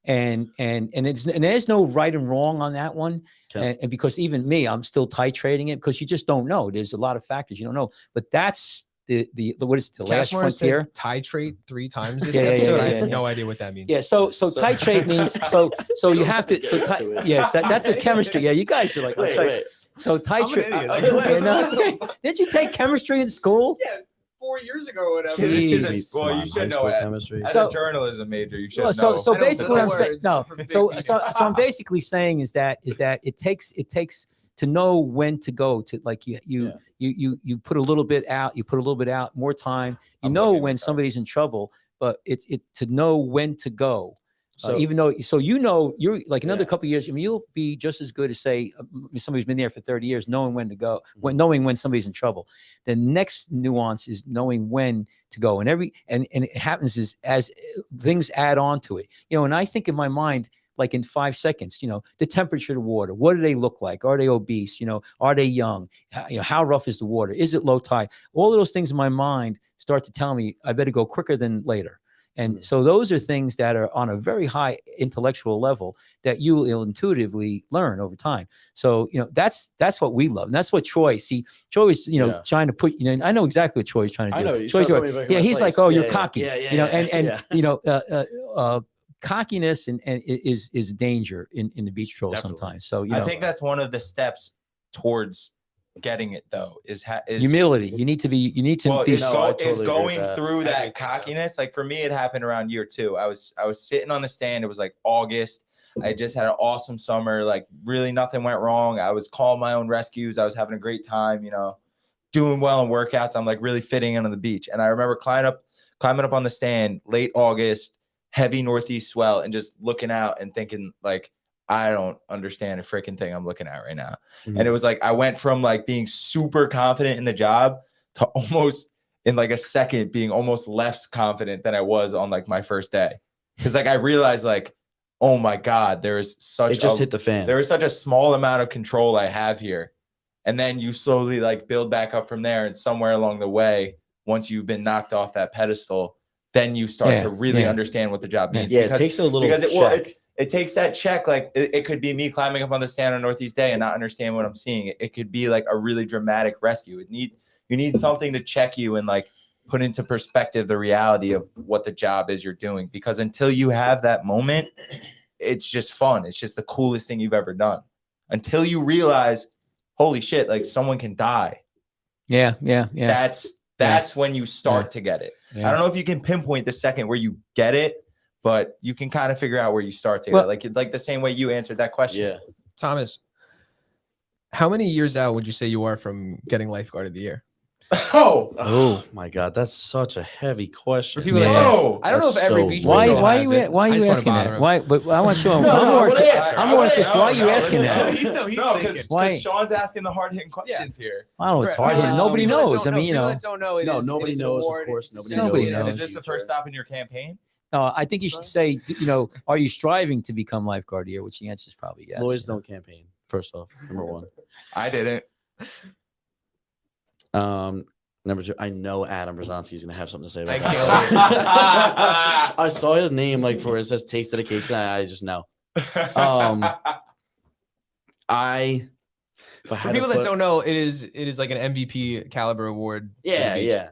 And there's no right and wrong on that one. Okay. And because even me, I'm still titrating it because you just don't know. There's a lot of factors you don't know. But that's what is it, the last Cashmore said frontier? titrate 3 times this Yeah, yeah, episode. yeah, I yeah, have yeah. no idea what that means. Yeah, so titrate means so you have to yes, that's the Okay. chemistry. Yeah, you guys are like Wait, wait. so titrate. idiot. Yeah, no, did you take chemistry in school? Yeah, 4 years ago or whatever. Jeez. Well, you should know chemistry. as So- a journalism major, you should Well, know. so I know basically, what I'm saying, words no, for big so meetings. I'm basically saying is that it takes to know when to go to, like you put a little bit out, more time. You I'm know looking when this up. somebody's in trouble, but it's to know when to go. So Even though, so you're like another Yeah. couple of years, I mean, you'll be just as good as say somebody who's been there for 30 years, knowing when to go, knowing when somebody's in trouble. The next nuance is knowing when to go, and it happens is as things add on to it, and I think in my mind, like in 5 seconds, the temperature of the water, what do they look like? Are they obese? Are they young? How rough is the water? Is it low tide? All of those things in my mind start to tell me I better go quicker than later. And so those are things that are on a very high intellectual level that you will intuitively learn over time. So, that's what we love. And that's what Troy is, trying to put, I know exactly what Troy's trying to do. I know. He's Troy's trying to put me back in yeah, my he's like, place. oh, Yeah, you're yeah. cocky, Yeah. cockiness and is danger in the beach troll Definitely. sometimes. So, I think that's one of the steps towards getting it though, is humility. You need to be, well, be is No, I totally agree going with that. through Everything, that cockiness. Like for me, it happened around year 2. I was sitting on the stand. It was like August. I just had an awesome summer. Like really nothing went wrong. I was calling my own rescues. I was having a great time, doing well in workouts. I'm like really fitting in on the beach. And I remember climbing up on the stand late August, heavy northeast swell, and just looking out and thinking like, I don't understand a freaking thing I'm looking at right now. Mhm. And it was like, I went from like being super confident in the job to almost in like a second being almost less confident than I was on like my first day. Cause like, I realized like, oh my God, there is such It just hit the fan. there is such a small amount of control I have here. And then you slowly like build back up from there. And somewhere along the way, once you've been knocked off that pedestal, then you start to really understand what the job means. Yeah, it takes a little check. It takes that check. Like it could be me climbing up on the stand on Northeast Day and not understand what I'm seeing. It could be like a really dramatic rescue. You need something to check you and like put into perspective the reality of what the job is you're doing. Because until you have that moment, it's just fun. It's just the coolest thing you've ever done. Until you realize, holy shit, like someone can die. Yeah. That's when you start to get it. Yeah. I don't know if you can pinpoint the second where you get it, but you can kind of figure out where you start to get it. Like the same way you answered that question. Yeah. Thomas, how many years out would you say you are from getting Lifeguard of the Year? Oh my God, that's such a heavy question. For people Yeah. that I don't know if That's every so beach weird. Why resort are has you it. why I are just you wanna asking bother that? him. Why? But I want to show him. No, I'm no, more, what answer? I'm more just why are you Let's asking go. that? He's Because Why? Sean's asking the hard hitting questions here. I don't know. It's For- hard. Nobody people that knows. don't I mean, people that don't know. No, it nobody is an knows, of award. course, It's nobody Nobody knows. knows. Is this the first stop in your campaign? no, I think you should say, are you striving to become Lifeguard of the Year? Which the answer is probably yes. Lloyd's don't campaign. First off, number one. I didn't. Number two, I know Adam Brzezowski's gonna have something to say about I that. can't wait. I saw his name like for it says taste dedication. I just know. If I For had to people that put- don't know, it is like an MVP caliber award. for the yeah, beach. yeah.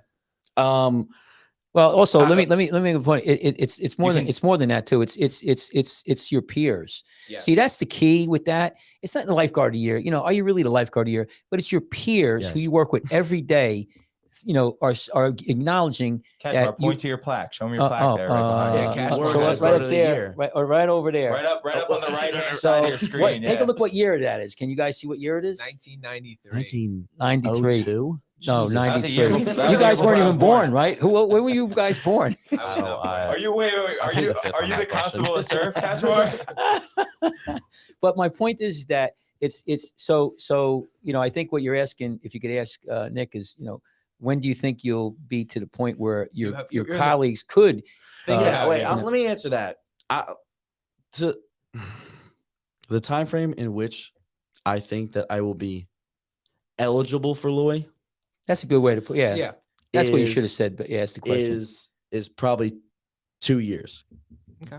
Well, also I- let me make a point. It's more You than can- it's more than that too. It's your peers. Yes. See, that's the key with that. It's not the Lifeguard of the Year. Are you really the Lifeguard of the Year? But it's your peers who Yes. you work with every day. Are acknowledging Cash, that point to your plaque. Show me your plaque there, right behind Yeah, you. Cash so Bar right, has right Lifeguard up of the there, Year. right over there. Right up on the right hand So side of your screen. wait, take a look what year that is. Can you guys see what year it is? 1993. 93. 1902. No, Jesus. 93. That's a year You guys before weren't I even was born, born. right? When were you guys born? I was not born. Are you wait? I'll Are take you the fifth are on you the that question. constable of surf, Cashmore? But my point is that it's so I think what you're asking, if you could ask Nick, is when do you think you'll be to the point where your you're in the- colleagues could Think Yeah, about it, wait. you know. Let me answer that. To the time frame in which I think that I will be eligible for Loy that's a good way to put Yeah. that's what you should have is- said, but ask the question. is probably 2 years,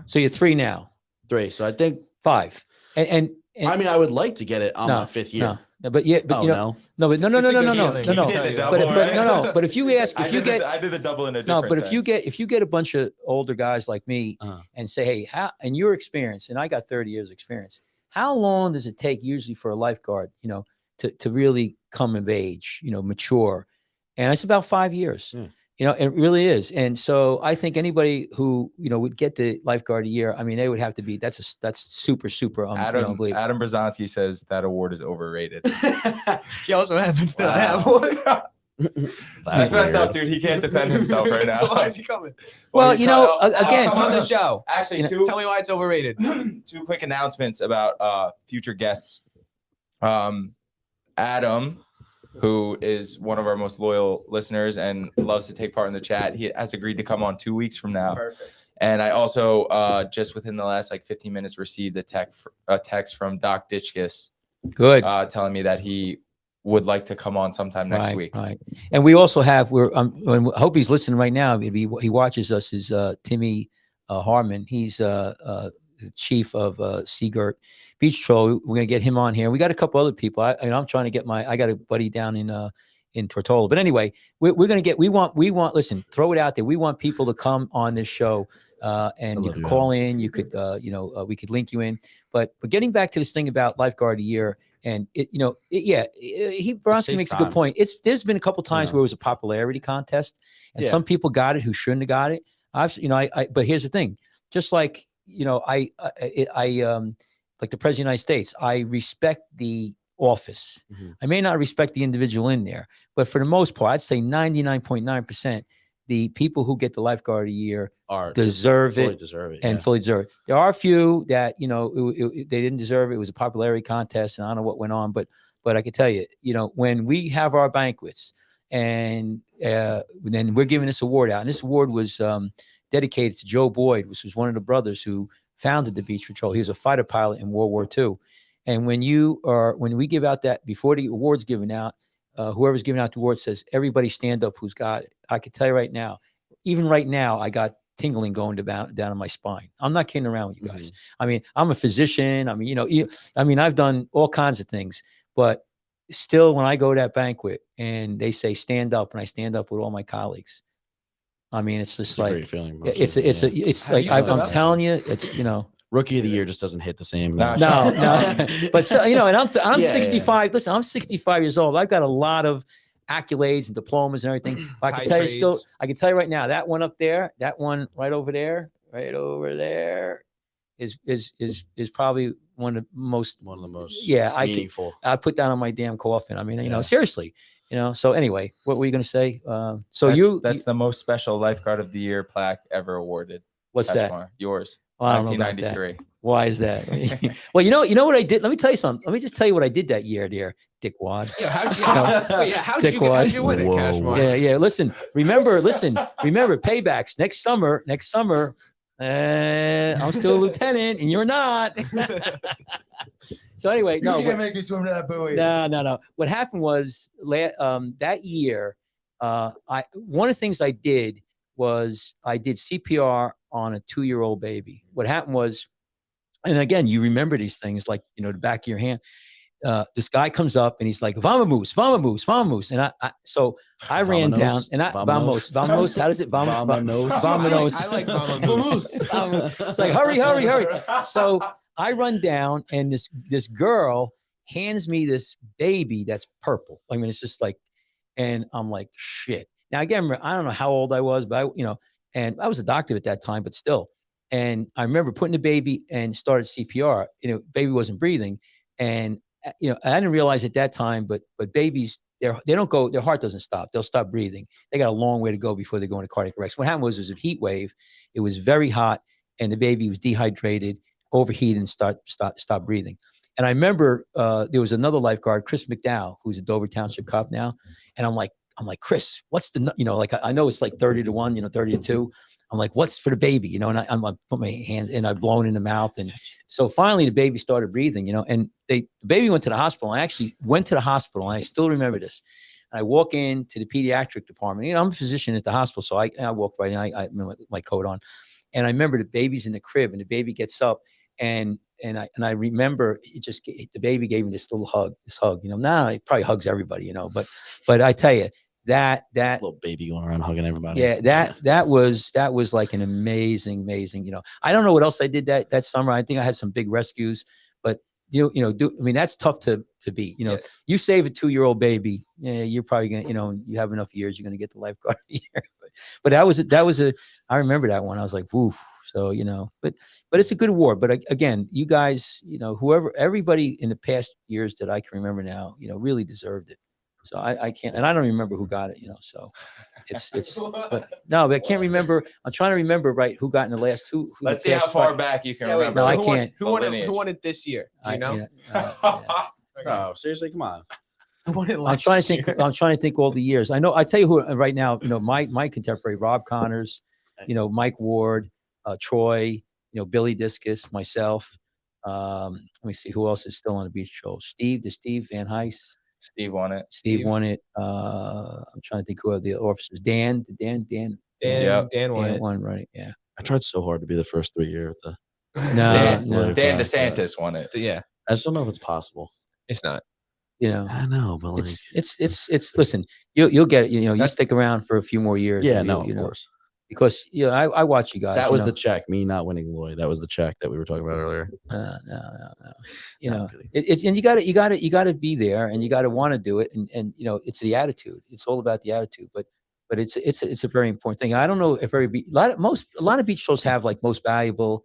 So you're 3 now, 3. So I think 5, and I mean I would like to get it on No, my 5th year. No, but yeah, but Oh you know, no. no, but no, It's a good feeling. no. You did the But double, but no, right? no. But if you ask, if you get I did the double in a no, different but if sense. you get a bunch of older guys like me Uh, and say, hey, how in your experience, and I got 30 years experience, how long does it take usually for a lifeguard, to really come of age, mature? And it's about 5 years. Yeah. It really is. And so I think anybody who, would get the Lifeguard a Year, I mean, they would have to be, that's super, super, Adam believe. Adam Brzezowski says that award is overrated. He also happens to Wow. have one. That's messed up, dude. He can't defend himself right now. Why is he coming? Well, he's again, Come on the show. Actually, Tell me why it's overrated. two quick announcements about future guests. Adam, who is one of our most loyal listeners and loves to take part in the chat, he has agreed to come on 2 weeks from now. Perfect. And I also just within the last 15 minutes received a text from Doc Ditchkiss good. telling me that he would like to come on sometime next week. Right. And we also have, I hope he's listening right now. Maybe he watches us, is Timmy Harmon. He's the chief of Seagirt Beach Patrol. We're gonna get him on here. We got a couple other people. I'm trying to get I got a buddy down in Tortola. But anyway, we're gonna get. We want. Listen, throw it out there. We want people to come on this show, and you could call in. You could, we could link you in. But getting back to this thing about Lifeguard a Year, and Bronski makes a good point. There's been a couple times where it was a popularity contest, and some people got it who shouldn't have got it. But here's the thing. Just like I like the President of the United States, I respect the office. Mm-hmm. I may not respect the individual in there, but for the most part, I'd say 99.9%, the people who get the Lifeguard a Year deserve it and fully deserve it. There are a few that, they didn't deserve it. It was a popularity contest and I don't know what went on, but I can tell you, when we have our banquets and then we're giving this award out, and this award was dedicated to Joe Boyd, which was one of the brothers who founded the Beach Patrol. He was a fighter pilot in World War II. And when we give out that, before the award's given out, whoever's giving out the award says, everybody stand up who's got it. I can tell you right now, even right now, I got tingling going down in my spine. I'm not kidding around with you guys. Mm-hmm. I mean, I'm a physician. I mean, I've done all kinds of things, but still when I go to that banquet and they say, stand up, and I stand up with all my colleagues, I mean, it's just like, great feeling. It's like, I'm telling you, it's, Rookie of the Year just doesn't hit the same. No. But so, and I'm 65. Listen, I'm 65 years old. I've got a lot of accolades and diplomas and everything. I can tell you I can tell you right now, that one up there, that one right over there is probably one of the most meaningful. I put that on my damn coffin. I mean, seriously. So anyway, what were you going to say? That's the most special Lifeguard of the Year plaque ever awarded. What's that? Yours. Well, 1993. Why is that? Well, you know what I did? Let me tell you something. Let me just tell you what I did that year, dear dickwad. Yeah, how'd you win it, Cashmore? Yeah. Listen, remember, paybacks next summer. I'm still a lieutenant and you're not. So anyway, you can't make me swim to that buoy. No. What happened was that year, one of the things I did was I did CPR on a 2-year-old baby. What happened was, and again, you remember these things like, the back of your hand. This guy comes up and he's like, vamos. And I ran down and vamos. How does it? Vamos. I like vamos. It's like, hurry. So I run down and this girl hands me this baby that's purple. I mean, it's just like, and I'm like, shit. Now, again, I don't know how old I was, but and I was a doctor at that time, but still. And I remember putting the baby and started CPR. Baby wasn't breathing. And, I didn't realize at that time, but babies, their heart doesn't stop. They'll stop breathing. They got a long way to go before they go into cardiac arrest. What happened was a heat wave. It was very hot and the baby was dehydrated, overheated, and stop breathing. And I remember there was another lifeguard, Chris McDowell, who's a Dover Township cop now. And I'm like, Chris, what's the, I know it's like 30 to 1, 30 to 2. I'm like, what's for the baby? And I'm like, put my hands and I've blown in the mouth. And so finally the baby started breathing, and the baby went to the hospital. I actually went to the hospital and I still remember this. I walk into the pediatric department. I'm a physician at the hospital. So I walked right in, I remember my coat on. And I remember the baby's in the crib and the baby gets up and I remember the baby gave me this hug, now it probably hugs everybody, but I tell you that little baby going around hugging everybody. Yeah, that was like an amazing. I don't know what else I did that summer. I think I had some big rescues, but that's tough to beat. Yes. You save a 2-year-old baby, you're probably gonna, you have enough years, you're gonna get the lifeguard a year. But that was I remember that one. I was like, woof. So but it's a good award. But again, you guys, everybody in the past years that I can remember now, really deserved it. So I can't, and I don't remember who got it, so it's, but no, but I can't remember. I'm trying to remember, right, who got in the last two. Let's see how far back you can remember. No, I who can't. Who won it this year? Do you know? Oh, seriously, come on. Who won it I'm last trying to year? think. I'm trying to think all the years. I know. I tell you who right now. My contemporary, Rob Connors. Mike Ward, Troy. Billy Discus, myself. Let me see who else is still on the beach show. Steve Van Heist. Steve won it. Steve won it. I'm trying to think who are the officers. Dan Dan won it. won, right? Yeah. I tried so hard to be the first 3 year with the. Dan No. DeSantis won it. Yeah, I just don't know if it's possible. it's not. I know, but like, it's. Listen, you'll get it. You stick around for a few more years. yeah, no, of course. Because I watch you guys. That was the check. Me not winning Lloyd. That was the check that we were talking about earlier. No. No, I'm It's and you got to be there, and you got to want to do it, and it's the attitude. It's all about the attitude. But it's a very important thing. I don't know if a lot of beach shows have like most valuable.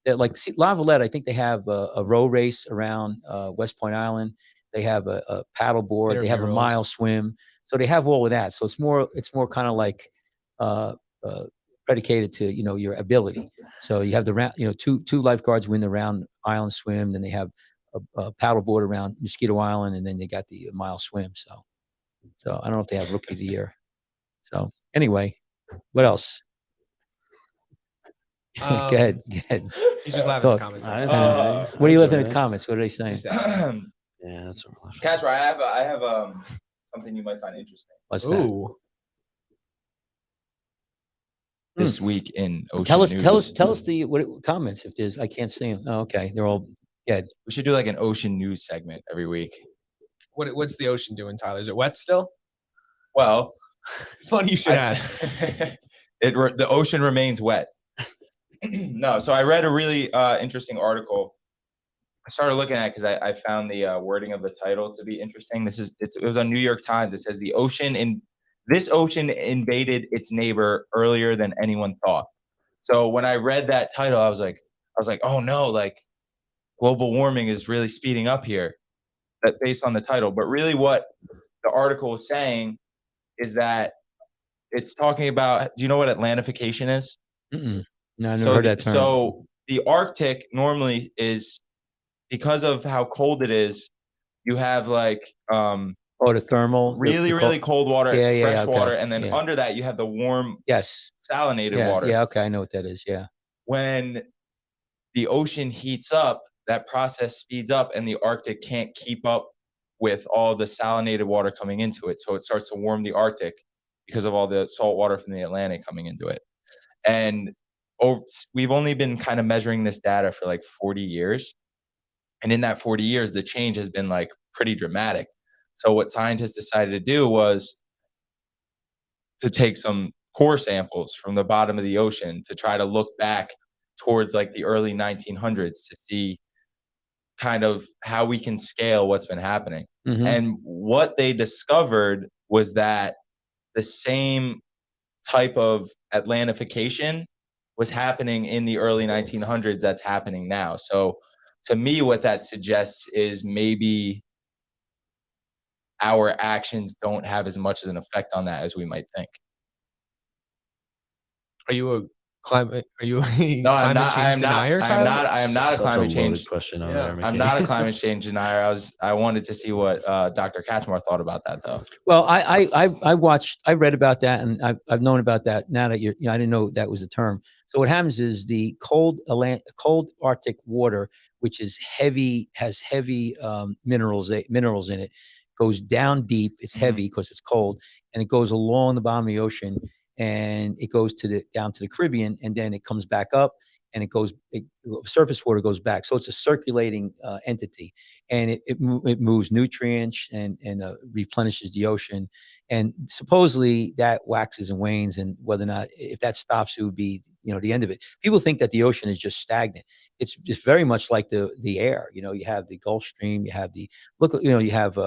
Like La Valette, I think they have a row race around West Point Island. They have a paddle board. They have a mile swim. So they have all of that. So it's more kind of like predicated to your ability. So you have the round, two lifeguards win the round island swim. Then they have a paddle board around Mosquito Island, and then they got the mile swim. So I don't know if they have rookie of the year. So anyway, what else? Go ahead. He's just laughing in the comments. What are you laughing in the comments? What are they saying? Yeah, that's what we're laughing. Casper, I have something you might find interesting. What's that? Ooh. This week in Ocean Tell us News. comments if there's. I can't see them. Oh, okay, they're all dead. We should do like an ocean news segment every week. What's the ocean doing, Tyler? Is it wet still? Well, funny you should ask. The ocean remains wet. No, so I read a really interesting article. I started looking at it because I found the wording of the title to be interesting. It was on New York Times. It says this ocean invaded its neighbor earlier than anyone thought. So when I read that title, I was like, oh no, like global warming is really speeding up here, based on the title. But really, what the article was saying is that it's talking about. Do you know what Atlantification is? Mm-mm. No, I never heard that term. So the Arctic normally is, because of how cold it is, you have like the thermal, really cold water, fresh water, and then yeah. under that you have the warm, salinated water. Yeah, okay, I know what that is. Yeah. When the ocean heats up, that process speeds up, and the Arctic can't keep up with all the salinated water coming into it. So it starts to warm the Arctic because of all the salt water from the Atlantic coming into it. And we've only been kind of measuring this data for like 40 years. And in that 40 years, the change has been like pretty dramatic. So what scientists decided to do was to take some core samples from the bottom of the ocean to try to look back towards like the early 1900s to see kind of how we can scale what's been happening. Mm-hmm. And what they discovered was that the same type of Atlantification was happening in the early 1900s that's happening now. So to me, what that suggests is maybe our actions don't have as much as an effect on that as we might think. Are you a climate change I denier? am not a climate change question. I'm not a climate change denier. I wanted to see what Dr. Katchmar thought about that, though. Well, I read about that, and I've known about that. Now that I didn't know that was a term. So what happens is the cold Arctic water, which is heavy, has heavy minerals in it, goes down deep. It's heavy because it's cold, and it goes along the bottom of the ocean, and it goes down to the Caribbean, and then it comes back up, and surface water goes back. So it's a circulating entity, and it moves nutrients and replenishes the ocean. And supposedly that waxes and wanes, and whether or not, if that stops, it would be, the end of it. People think that the ocean is just stagnant. It's very much like the air. You have the Gulf Stream, you have you have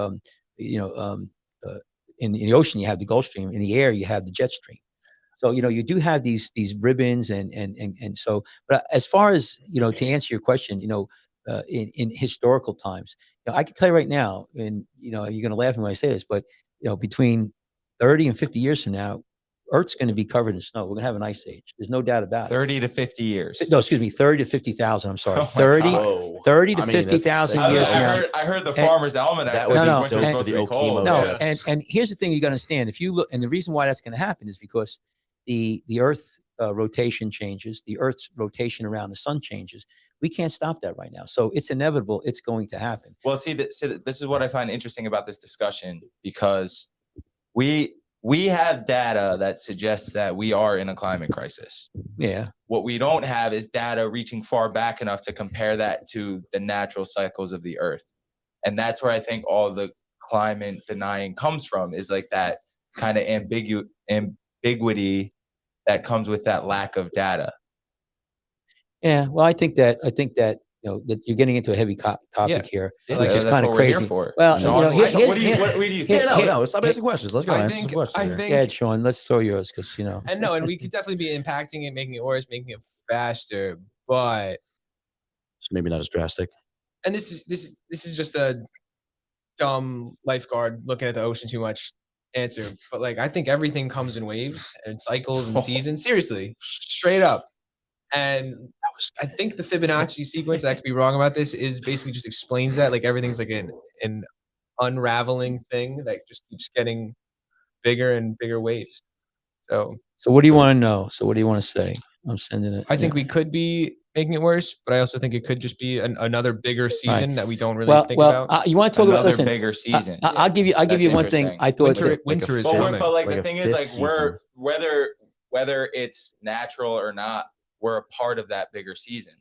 in the ocean you have the Gulf Stream, in the air you have the jet stream. So, you do have these ribbons and so, but as far as, to answer your question, in historical times, I can tell you right now, and, you're going to laugh at me when I say this, but, between 30 and 50 years from now, Earth's going to be covered in snow. We're going to have an ice age. There's no doubt about it. 30 to 50 years. No, excuse me, 30 to 50,000. I'm sorry. Oh 30 to I mean, 50,000 that's years sick. from now. I heard the Farmer's Almanac. that said would this be winter's dope supposed for to the be cold. Okemo No, chips. and here's the thing you got to understand. If you look, and the reason why that's going to happen is because the Earth rotation changes, the Earth's rotation around the sun changes. We can't stop that right now. So it's inevitable. It's going to happen. Well, see, this is what I find interesting about this discussion, because we have data that suggests that we are in a climate crisis. Yeah. What we don't have is data reaching far back enough to compare that to the natural cycles of the Earth. And that's where I think all the climate denying comes from, is like that kind of ambiguity that comes with that lack of data. Yeah. Well, I think that that you're getting into a heavy topic here, Yeah, which is that's kind of what we're here crazy. for. Well, Sean, what do you here- think? No, stop asking questions. Let's go. I Answer think- some questions I here. think- Yeah, Sean, let's throw yours because and we could definitely be impacting it, making it worse, making it faster. But It's maybe not as drastic. and this is just a dumb lifeguard looking at the ocean too much answer. But like, I think everything comes in waves and cycles and seasons. Seriously, straight up. And I think the Fibonacci sequence, I could be wrong about this, is basically just explains that. Like everything's like an unraveling thing that just keeps getting bigger and bigger waves. So what do you want to know? So what do you want to say? I'm sending it. I think we could be making it worse, but I also think it could just be another bigger season that we don't really think about. You want to talk about Another listen, bigger season. I'll give you one thing. interesting. I thought Winter is But coming. like Like the a thing is, like, fifth we're season. whether it's natural or not, we're a part of that bigger season,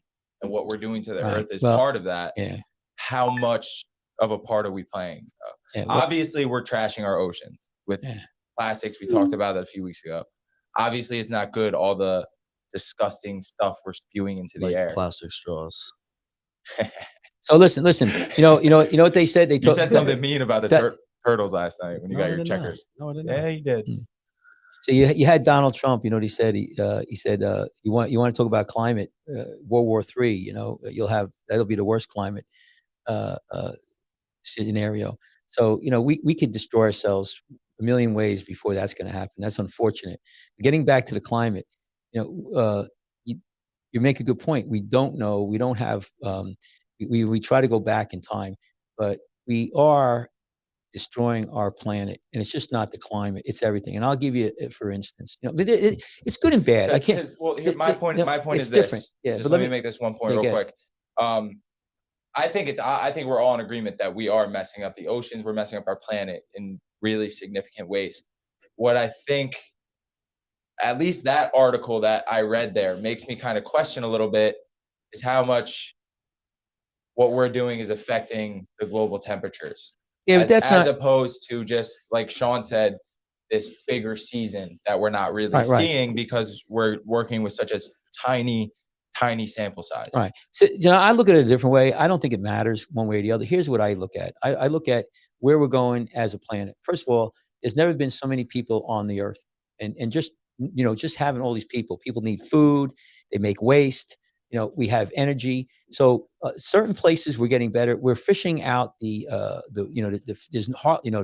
and what we're doing to the Right. Earth is Well, part of that. yeah. How much of a part are we playing? Yeah, well- Obviously, we're trashing our oceans with Yeah. plastics. We talked about that a few weeks ago. Obviously, it's not good. All the disgusting stuff we're spewing into the Like air. plastic straws. So listen. You know what they said. You said something mean about the that- turtles last night when you got your checkers. No, I didn't. Yeah, you did. So you had Donald Trump. You know what he said? He said you want to talk about climate, World War III. That'll be the worst climate scenario. So we could destroy ourselves a million ways before that's going to happen. That's unfortunate. Getting back to the climate, you make a good point. We don't know. We don't have. We try to go back in time, but we are destroying our planet, and it's just not the climate; it's everything. And I'll give you, for instance, but it's good and bad. I can't. Well, here, my point it's is different. this. Yeah, Just but let me make this one point yeah, real go quick. I think we're all in agreement that we are messing up the oceans. We're messing up our planet in really significant ways. What I think, at least that article that I read there, makes me kind of question a little bit, is how much what we're doing is affecting the global temperatures. Yeah, but that's as not opposed to just, like Sean said, this bigger season that we're not really Right. seeing because we're working with such a tiny sample size. right. So I look at it a different way. I don't think it matters one way or the other. Here's what I look at. I look at where we're going as a planet. First of all, there's never been so many people on the earth, and just having all these people need food, they make waste. We have energy. So certain places we're getting better. We're fishing out the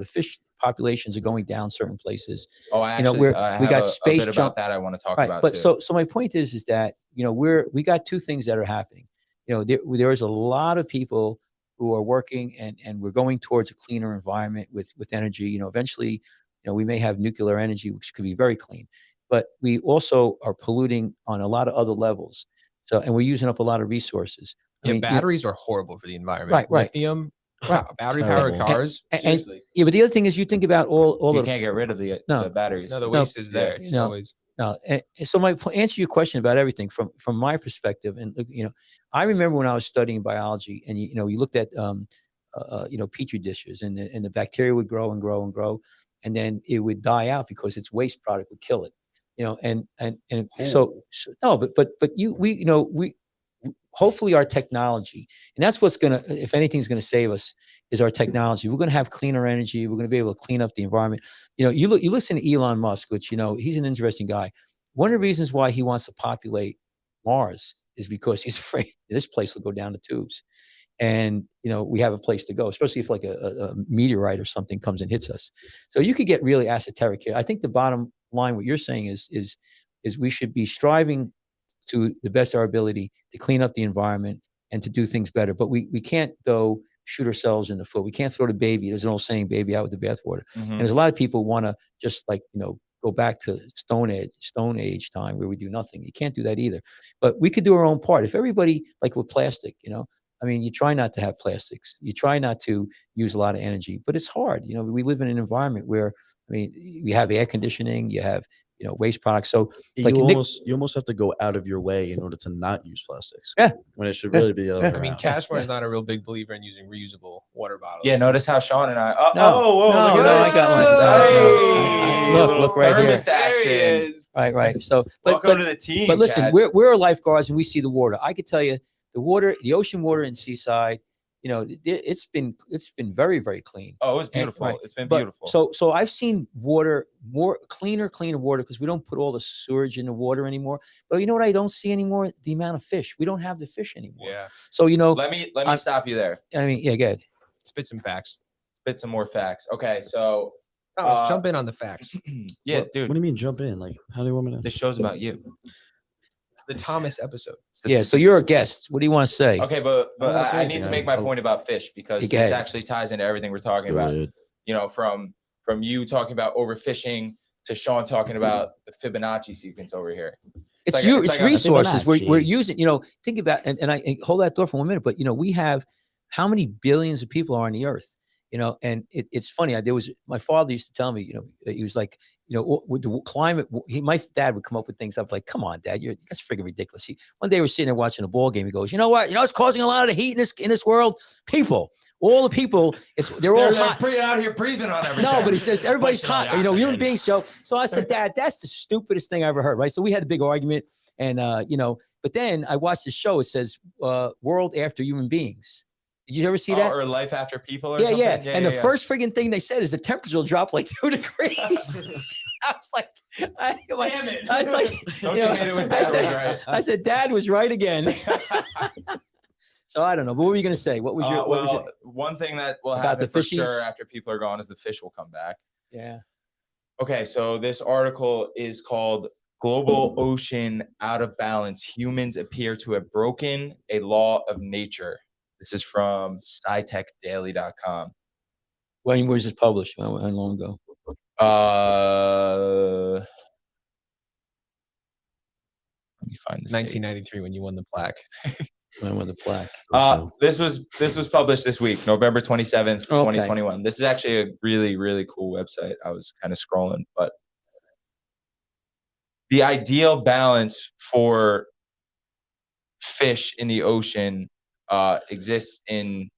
fish populations are going down certain plations. Oh, I actually, we have got a space bit jump. about that I want to talk Right. about But too. so my point is that we got two things that are happening. There is a lot of people who are working, and we're going towards a cleaner environment with energy. Eventually, we may have nuclear energy, which could be very clean, but we also are polluting on a lot of other levels. So, and we're using up a lot of resources. Batteries are horrible for the environment. Right. Lithium, Right. battery powered Terrible. cars. And Seriously. yeah, but the other thing is, you think about all You of can't get rid of the batteries. No, the waste is there. yeah, It's no. always Now, and so answer your question about everything from my perspective, and I remember when I was studying biology, and you looked at petri dishes, and the bacteria would grow and grow and grow, and then it would die out because its waste product would kill it. And so no, but we hopefully our technology, and that's what's gonna, if anything's gonna save us, is our technology. We're gonna have cleaner energy. We're gonna be able to clean up the environment. You listen to Elon Musk, which he's an interesting guy. One of the reasons why he wants to populate Mars is because he's afraid this place will go down the tubes, and we have a place to go, especially if like a meteorite or something comes and hits us. So you could get really esoteric here. I think the bottom line, what you're saying is we should be striving to the best of our ability to clean up the environment and to do things better. But we can't, though, shoot ourselves in the foot. We can't throw the baby. There's an old saying, baby out with the bathwater. And there's a lot of people want to just go back to Stone Age time where we do nothing. You can't do that either. But we could do our own part. If everybody, like with plastic, you try not to have plastics. You try not to use a lot of energy, but it's hard. We live in an environment where, we have air conditioning, you have, waste products. So you almost have to go out of your way in order to not use plastics. Yeah. When it should really be the other way around. Cashmore is not a real big believer in using reusable water bottles. Yeah, notice how Sean and I. No, I got one. Look right here. There he is. Right. So, welcome to the team. But listen, Cash. we're lifeguards and we see the water. I could tell you, the water, the ocean water in Seaside, it's been very, very clean. Oh, it was beautiful. Right. It's been beautiful. So I've seen water, more cleaner water, because we don't put all the sewage in the water anymore. But you know what I don't see anymore? The amount of fish. We don't have the fish anymore. Yeah. So let me stop you there. Go ahead. Spit some facts. Spit some more facts. Okay, so Thomas, jump in on the facts. Yeah, What dude. do you mean jump in? Like, how do you want me to? This show's about you. The Thomas episode. So you're a guest. What do you want to say? Okay, but I need to make my point about fish, because this actually ties into everything we're talking about. From you talking about overfishing to Sean talking about the Fibonacci sequence over here. It's resources we're using. Think about, and I hold that door for 1 minute. But we have, how many billions of people are on the earth? And it's funny. My father used to tell me, he was like, with the climate, my dad would come up with things. I'm like, come on, Dad, that's freaking ridiculous. One day we're sitting there watching a ball game. He goes, you know what? It's causing a lot of heat in this world. People, all the people, they're all hot. Out here breathing on everything. No, but he says everybody's hot. Human beings. So I said, Dad, that's the stupidest thing I ever heard. Right. So we had a big argument, and but then I watched the show. It says world after human beings. Did you ever see that? Or life after people or something? Yeah. And the first friggin' thing they said is the temperature will drop like 2 degrees. I was like, damn it. I was like, don't you hate it when Dad was right? I said, Dad was right again. So I don't know. But what were you going to say? What was your one thing that will happen for sure after people are gone is the fish will come back. Yeah. Okay, so this article is called Global Ocean Out of Balance. Humans appear to have broken a law of nature. This is from scitechdaily.com. When was this published? How long ago? Let me find this. 1993, when you won the plaque. When I won the plaque. This was published this week, November 27th, 2021. This is actually a really, really cool website. I was kind of scrolling, but the ideal balance for fish in the ocean exists in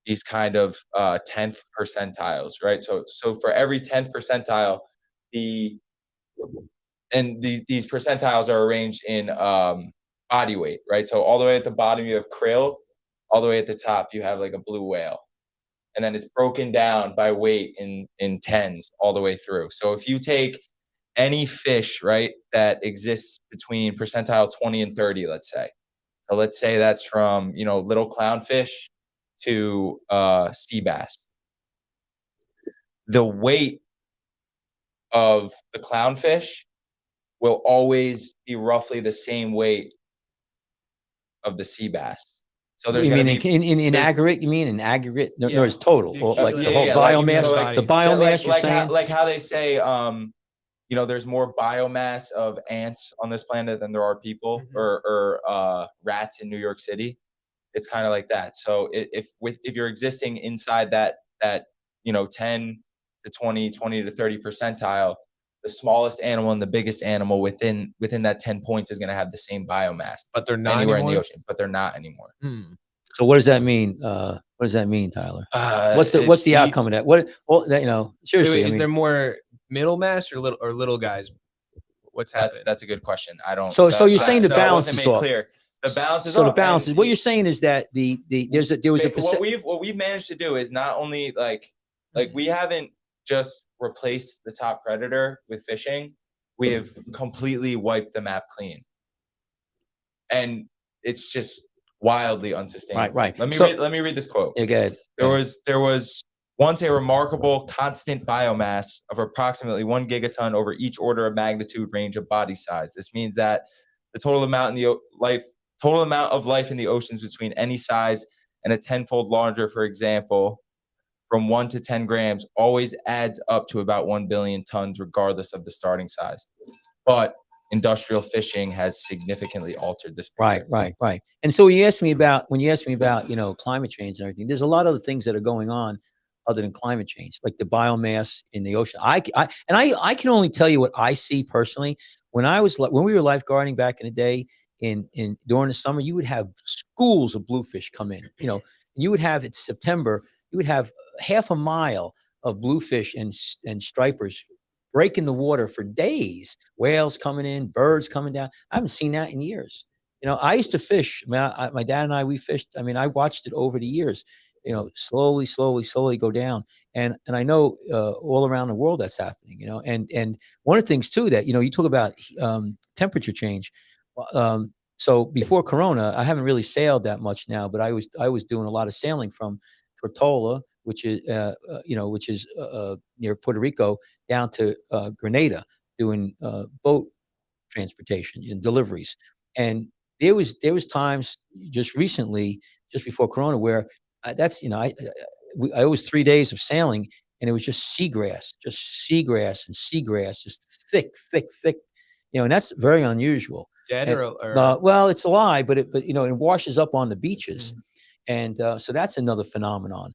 these kind of 10th percentiles, right? So for every 10th percentile, these percentiles are arranged in body weight, right? So all the way at the bottom you have krill, all the way at the top you have like a blue whale, and then it's broken down by weight in tens all the way through. So if you take any fish, right, that exists between percentile 20 and 30, let's say. So let's say that's from, little clownfish to sea bass. The weight of the clownfish will always be roughly the same weight of the sea bass. So there's in aggregate, you mean in aggregate? No, it's total. The whole biomass, the biomass you're saying? Like how they say, there's more biomass of ants on this planet than there are people, or rats in New York City. It's kind of like that. So if you're existing inside that 10 to 20, 20 to 30 percentile, the smallest animal and the biggest animal within that 10 points is going to have the same biomass, but they're not anywhere anymore? in the ocean. But they're not anymore. So what does that mean? What does that mean, Tyler? What's the outcome of that? Seriously, Is there more middle mass or little guys? What's happening? That's a good question. I don't. So you're saying the balance is off. Clear. The balance is so off. the balance is what you're saying is that there was a what we've managed to do is not only like we haven't just replaced the top predator with fishing, we have completely wiped the map clean, and it's just wildly unsustainable. Right. Let me read this quote. Yeah, go ahead. There was once a remarkable constant biomass of approximately 1 gigaton over each order of magnitude range of body size. This means that the total amount of life in the oceans between any size and a tenfold larger, for example, from 1 to 10 grams, always adds up to about 1 billion tons, regardless of the starting size. But industrial fishing has significantly altered this picture. Right. And so when you asked me about climate change and everything, there's a lot of other things that are going on other than climate change, like the biomass in the ocean. I can only tell you what I see personally. When we were lifeguarding back in the day, during the summer, you would have schools of bluefish come in. You would have September, you would have half a mile of bluefish and stripers breaking the water for days. Whales coming in, birds coming down. I haven't seen that in years. I used to fish. My dad and I, we fished. I watched it over the years. Slowly go down. And I know all around the world that's happening. And one of the things too that you talk about temperature change. So before Corona, I haven't really sailed that much now, but I was doing a lot of sailing from Tortola, which is near Puerto Rico, down to Grenada, doing boat transportation and deliveries. And there was times just recently, just before Corona, where I was 3 days of sailing, and it was just seagrass, just thick, and that's very unusual. Dead well, it's alive, but it washes up on the beaches, and so that's another phenomenon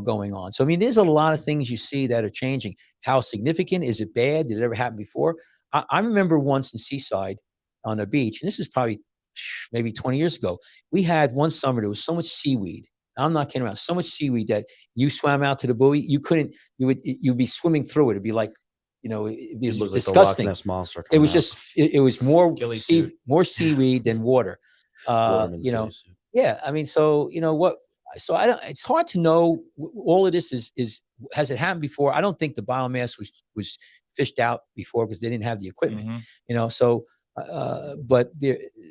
going on. So there's a lot of things you see that are changing. How significant is it? Bad? Did it ever happen before? I remember once in Seaside on a beach, and this is probably maybe 20 years ago. We had one summer, there was so much seaweed. I'm not kidding around. So much seaweed that you swam out to the buoy, you'd be swimming through it. It'd be like, it'd be disgusting. Like the Loch Ness Monster. It was it was more seaweed than water. Yeah. So what? So it's hard to know. All of this is has it happened before? I don't think the biomass was fished out before because they didn't have the equipment. So but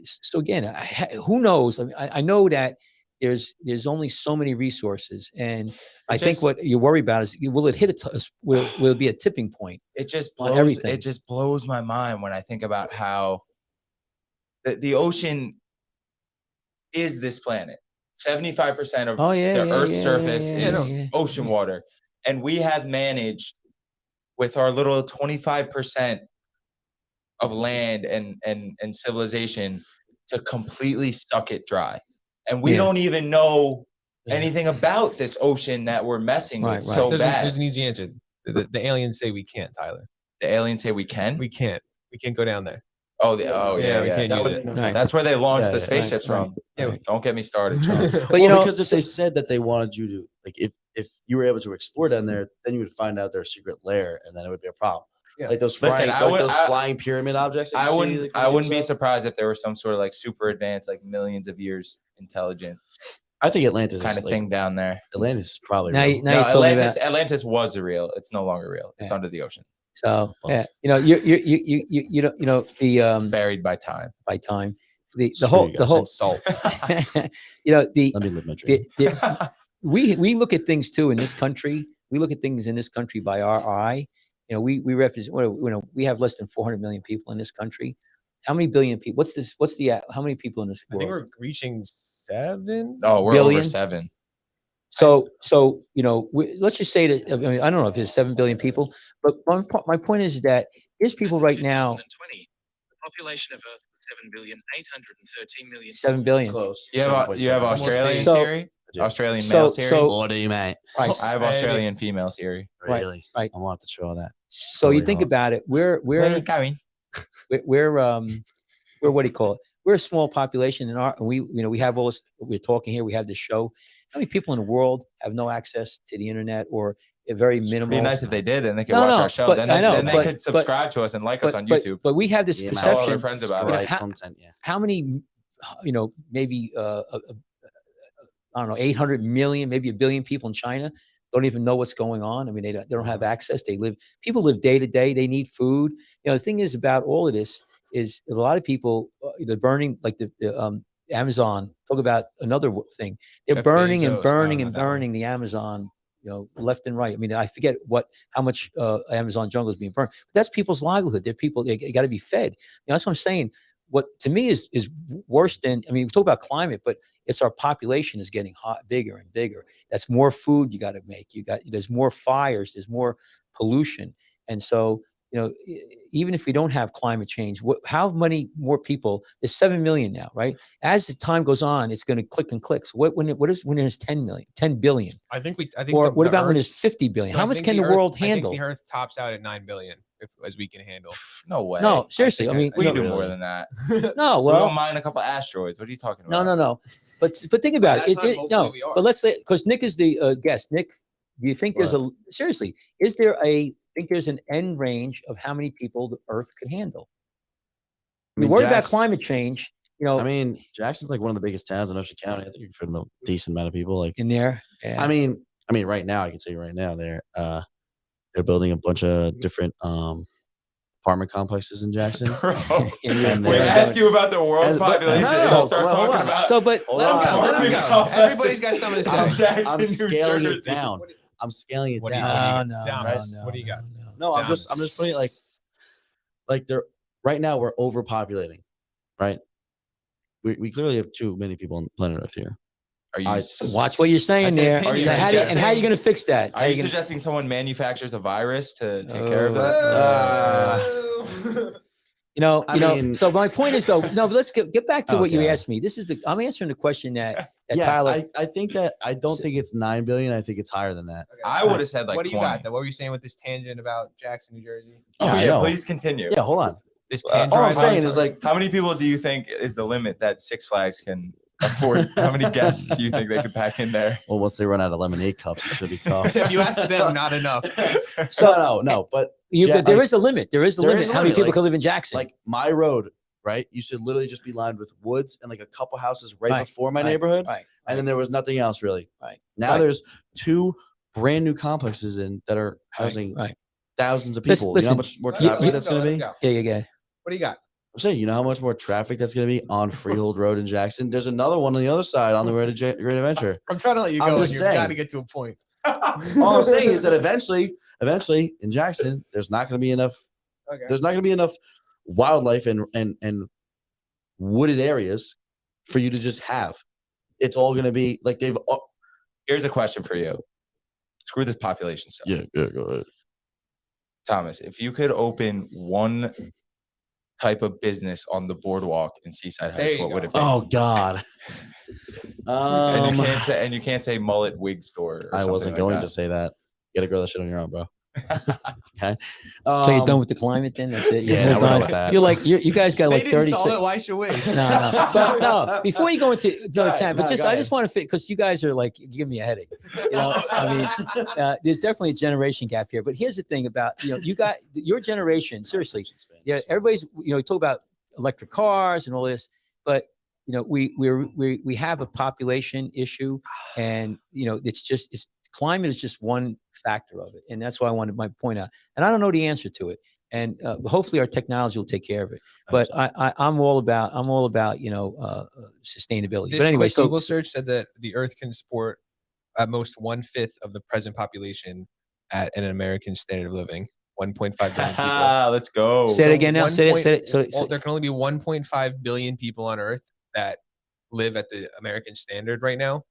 so again, who knows? I know that there's only so many resources, and I think what you worry about is will it hit will it be a tipping point? It just blows. It just blows my mind when I think about how the ocean is this planet. 75% of the Earth's surface is ocean water, and we have managed with our little 25% of land and civilization to completely suck it dry. And we don't even know anything about this ocean that we're messing with so bad. There's an easy answer. The aliens say we can't, Tyler. The aliens say we can? We can't. We can't go down there. We can't use it. That's where they launched the spaceships from. Yeah, don't get me started. But because if they said that they wanted you to, like, if you were able to explore down there, then you would find out their secret lair, and then it would be a problem. Yeah. Like those flying pyramid objects. I wouldn't be surprised if there was some sort of like super advanced, like millions of years intelligent. I think Atlantis kind of thing down there. Atlantis is probably real. Atlantis was real. It's no longer real. It's under the ocean. So you the buried by time. The whole salt. Let me live my dream. We look at things too in this country. We look at things in this country by our eye. We represent. We have less than 400 million people in this country. How many billion people? How many people in this world? I think we're reaching 7. Oh, we're billion? Over 7. So let's just say that. I don't know if there's 7 billion people, but my point is that there's people right now. The population of Earth was 7,813,000,000. 7 billion. Close. You have Australian theory. Australian So- male Siri. so- What do you mean? Right. I have Australian female Siri. Really? right. I want to show that. So you Really think hard. about it. Where are you going? We're what do you call it? We're a small population and we have all this, we're talking here, we have this show. How many people in the world have no access to the internet or a very minimal? It'd be nice if they did and they could No, watch no, our show. but Then I know, then they but- could subscribe to us and like us on YouTube. But we have this The amount Tell all perception. their friends about you know, it. Right, content, yeah. How many, maybe I don't know, 800 million, maybe 1 billion people in China don't even know what's going on. I mean, they don't have access. People live day to day. They need food. The thing is about all of this is a lot of people, they're burning, like the Amazon. Talk about another thing. They're Jeff burning and Bezos, burning wow, and not that one. burning the Amazon, left and right. I mean, I forget how much Amazon jungle is being burned. But that's people's livelihood. They're people, they got to be fed. That's what I'm saying. What to me is worse than, I mean, we talk about climate, but it's our population is getting bigger and bigger. That's more food you got to make. There's more fires, there's more pollution. And so, even if we don't have climate change, how many more people? There's 7 million now, right? As the time goes on, it's going to click and click. So when there's 10 million, 10 billion? I think Or the what about when Earth- there's 50 billion? no, How I much think can the Earth- world I think handle? the Earth tops out at 9 billion, as we can handle. No way. No, seriously. I mean, we can no, do more really. than that. no, We well, don't mind a couple asteroids. What are you talking about? no. But think about That's it. not hopefully No, we are. but let's say, because Nick is the guest. Nick, do you think there's seriously, is there there's an end range of how many people the Earth could handle? We worry about climate change, I mean, Jackson's like one of the biggest towns in Ocean County. I think you can fit a decent amount of people. Like, in there. Yeah. I mean, right now, I can tell you right now, they're building a bunch of different apartment complexes in Jackson. Bro, And we they're ask doing- you about the world's but- population. no, and no, you start well, hold talking on. about. So, but Hold let him on. go. Let him Apartment go. complexes Everybody's got something to in say. Jackson, I'm New scaling it Jersey. down. I'm scaling it What do you- down. No, Thomas, no, what do you got? No, I'm John. just putting it like they're right now we're overpopulating, right? We clearly have too many people on planet Earth here. Are you? Watch what you're saying That's there. an opinion. So how are you going to fix that? Are you suggesting someone manufactures a virus to take care of that? I mean- So my point is though, no, but let's get back to what you Okay. asked me. I'm answering the question that Yes, Tyler. I think that I don't think it's 9 billion. I think it's higher than that. I would have said like what do you 20. got? Though? What were you saying with this tangent about Jackson, New Jersey? Oh Yeah, I yeah, know. please continue. Yeah, hold on. This All tangent. All I'm saying is like How many people do you think is the limit that Six Flags can afford? How many guests do you think they could pack in there? well, once they run out of lemonade cups, it's gonna be tough. if you ask them, not enough. no, but But there like- is a limit. There is a there limit. is a How many limit, people like- can live in Jackson? like my road, right? You should literally just be lined with woods and like a couple houses right Right, before my right, neighborhood, right. and then there was nothing else really. Right. Now Right. there's 2 brand new complexes that are housing Right. thousands of Listen- people. You know how listen, much more you- traffic that's going to be? Yeah, you get. What do you got? I'm saying, you know how much more traffic that's going to be on Freehold Road in Jackson? There's another one on the other side on the way to Great Adventure. I'm trying to let you I'm go, and just you got saying. to get to a point. All I'm saying is that eventually in Jackson, there's not going to be enough. Okay. There's not going to be enough wildlife and wooded areas for you to just have. It's all going to be like they've. Here's a question for you. Screw this population stuff. Yeah, go ahead. Thomas, if you could open one type of business on the boardwalk in Seaside There Heights, you what would go. it be? Oh God. And you can't say mullet wig store. Or I something wasn't like going that. to say that. You gotta grow that shit on your own, bro. Okay. So you're done with the climate then? That's it. yeah, You're now we're done done. with that. You're like you guys got They like didn't 30 solve it. Why should we? No. But no, before you go into Go ahead, time, but no, just go I just want to fit because you guys are like giving me a headache. I mean, there's definitely a generation gap here. But here's the thing about you got your generation. Seriously, yeah, everybody's talk about electric cars and all this, but we have a population issue, and it's climate is just one factor of it, and that's why I wanted my point out. And I don't know the answer to it, and hopefully our technology will take care of it. But I'm all about sustainability. This But anyway, quick so Google search said that the Earth can support at most 1/5 of the present population at an American standard of living. 1.5 billion people. Let's go. say it again now. Say it. So There can only be 1.5 billion people on Earth that live at the American standard right now,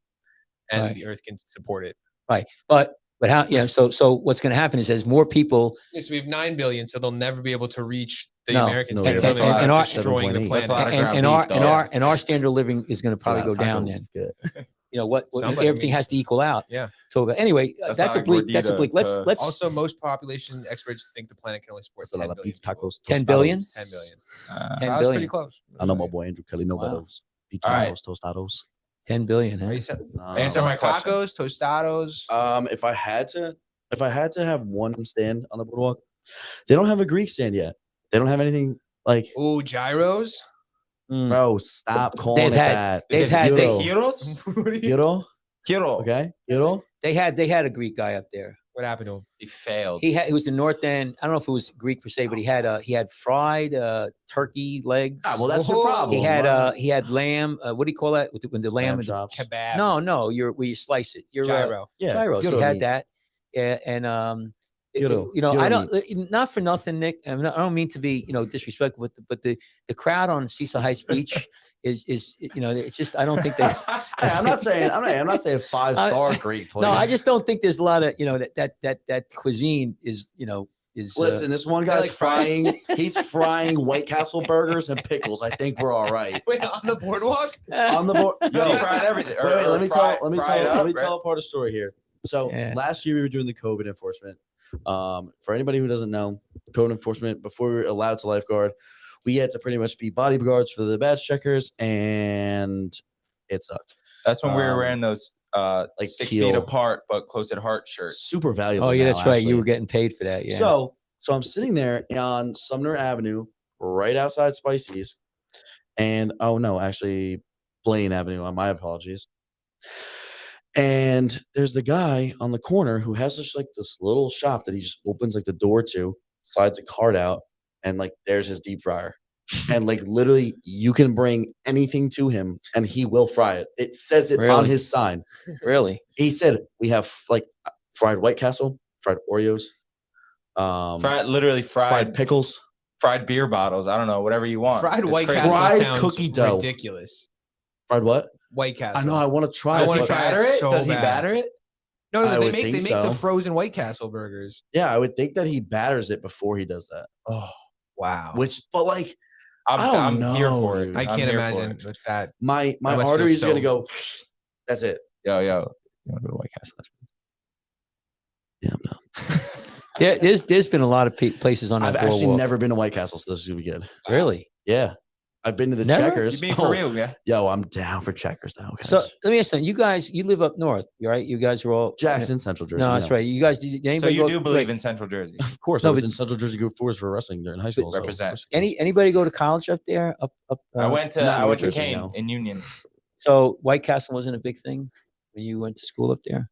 and Right. the Earth can support it. right, but how? Yeah. So what's going to happen is as more people. Yes, we have 9 billion, so they'll never be able to reach the No, American no, standard that's of living and without our- destroying the 7.8. That's a lot planet. of ground And beef, though. our standard of living is going to probably go down then. Good. Somebody, I everything mean, has to equal out. Yeah. So anyway, That's that's a not a bleak. good That's a idea bleak. Let's to- let's Also, most population experts think the planet can only support That's a 10 lot of billion beach people. tacos. 10 billion? tostados. 10 billion. 10 That was pretty billion. close. I know my boy Andrew Kelly. No Wow. betos. Beach All right. tacos, tostados. 10 billion. Huh? Are you said Answer my question. tacos, tostados. If I had to have one stand on the boardwalk, they don't have a Greek stand yet. They don't have anything like. Ooh, gyros. Mm. Bro, stop calling They've it had- that. they've Is it- had- is it they- Heroes? Hero. Hero. Okay. Hero. They had a Greek guy up there. What happened to him? He failed. He was in North End. I don't know if it was Greek per se, but he had fried turkey legs. Ah, well, that's your Whoa. problem. He had lamb. What do you call that? When the lamb Lamb and the- chops. Kebab. No, where you slice it. Your Gyro. Yeah. gyros. He gyro had meat. that. Yeah, and Gyro. I Gyro don't not for nothing, Nick. I don't mean to be disrespectful, but the crowd on Cecil Heights Beach is it's just I don't think they. Hey, I'm not saying 5-star Greek place. No, I just don't think there's a lot of that cuisine is is. Listen, this one They're guy's like frying- frying. He's frying White Castle burgers and pickles. I think we're all right. Wait, on the boardwalk? On the board. Deep fried everything. Wait, Or let me fry- tell. Let me fry it tell. up, Let me right? tell a part of the story here. So Yeah. last year we were doing the COVID enforcement. For anybody who doesn't know, COVID enforcement before we were allowed to lifeguard, we had to pretty much be bodyguards for the badge checkers, and it sucked. That's when we were Um, wearing those like 6 feet teal. apart but close at heart shirts. Super valuable. Oh yeah, now, that's right. You actually. were getting paid for that. Yeah. So I'm sitting there on Sumner Avenue, right outside Spicy's, and oh no, actually Blaine Avenue. My apologies. And there's the guy on the corner who has just like this little shop that he just opens like the door to, slides a cart out, and like there's his deep fryer. And like literally, you can bring anything to him, and he will fry it. It says it on Really? his sign. really. He said we have like fried White Castle, fried Oreos, Literally fried fried pickles. fried beer bottles. I don't know, whatever you want. Fried It's White crazy. Castle Fried sounds cookie dough. ridiculous. Fried what? White Castle. I know. I want to try. I it, Does wanna he but- try batter it? so Does he bad. batter it? No, I they would make think the so. frozen White Castle burgers. Yeah, I would think that he batters it before he does that. Oh, wow. But like I I'm don't here know, for it. dude. I I'm can't here for imagine it. with that. my must feel arteries are gonna so- go. That's it. Yo, you want to go to White Castle? Yeah, I'm not. Yeah, there's been a lot of places on that I've actually boardwalk. never been to White Castle, so this is gonna be good. Really. Yeah, I've been to the Never? Checkers. You being for real, yeah? Yo, I'm down for Checkers now. Guys. So let me ask you. You guys, you live up north, right? You guys are all Jackson, Central Jersey. No, that's right. You guys, did So anybody you go, do believe wait, in Central Jersey? Of course, No, I was but- in Central Jersey Group Force for wrestling during high school. so of represent. course. anybody go to college up there? Up. I went to not I went to New Jersey, Kane no. in Union. So White Castle wasn't a big thing when you went to school up there.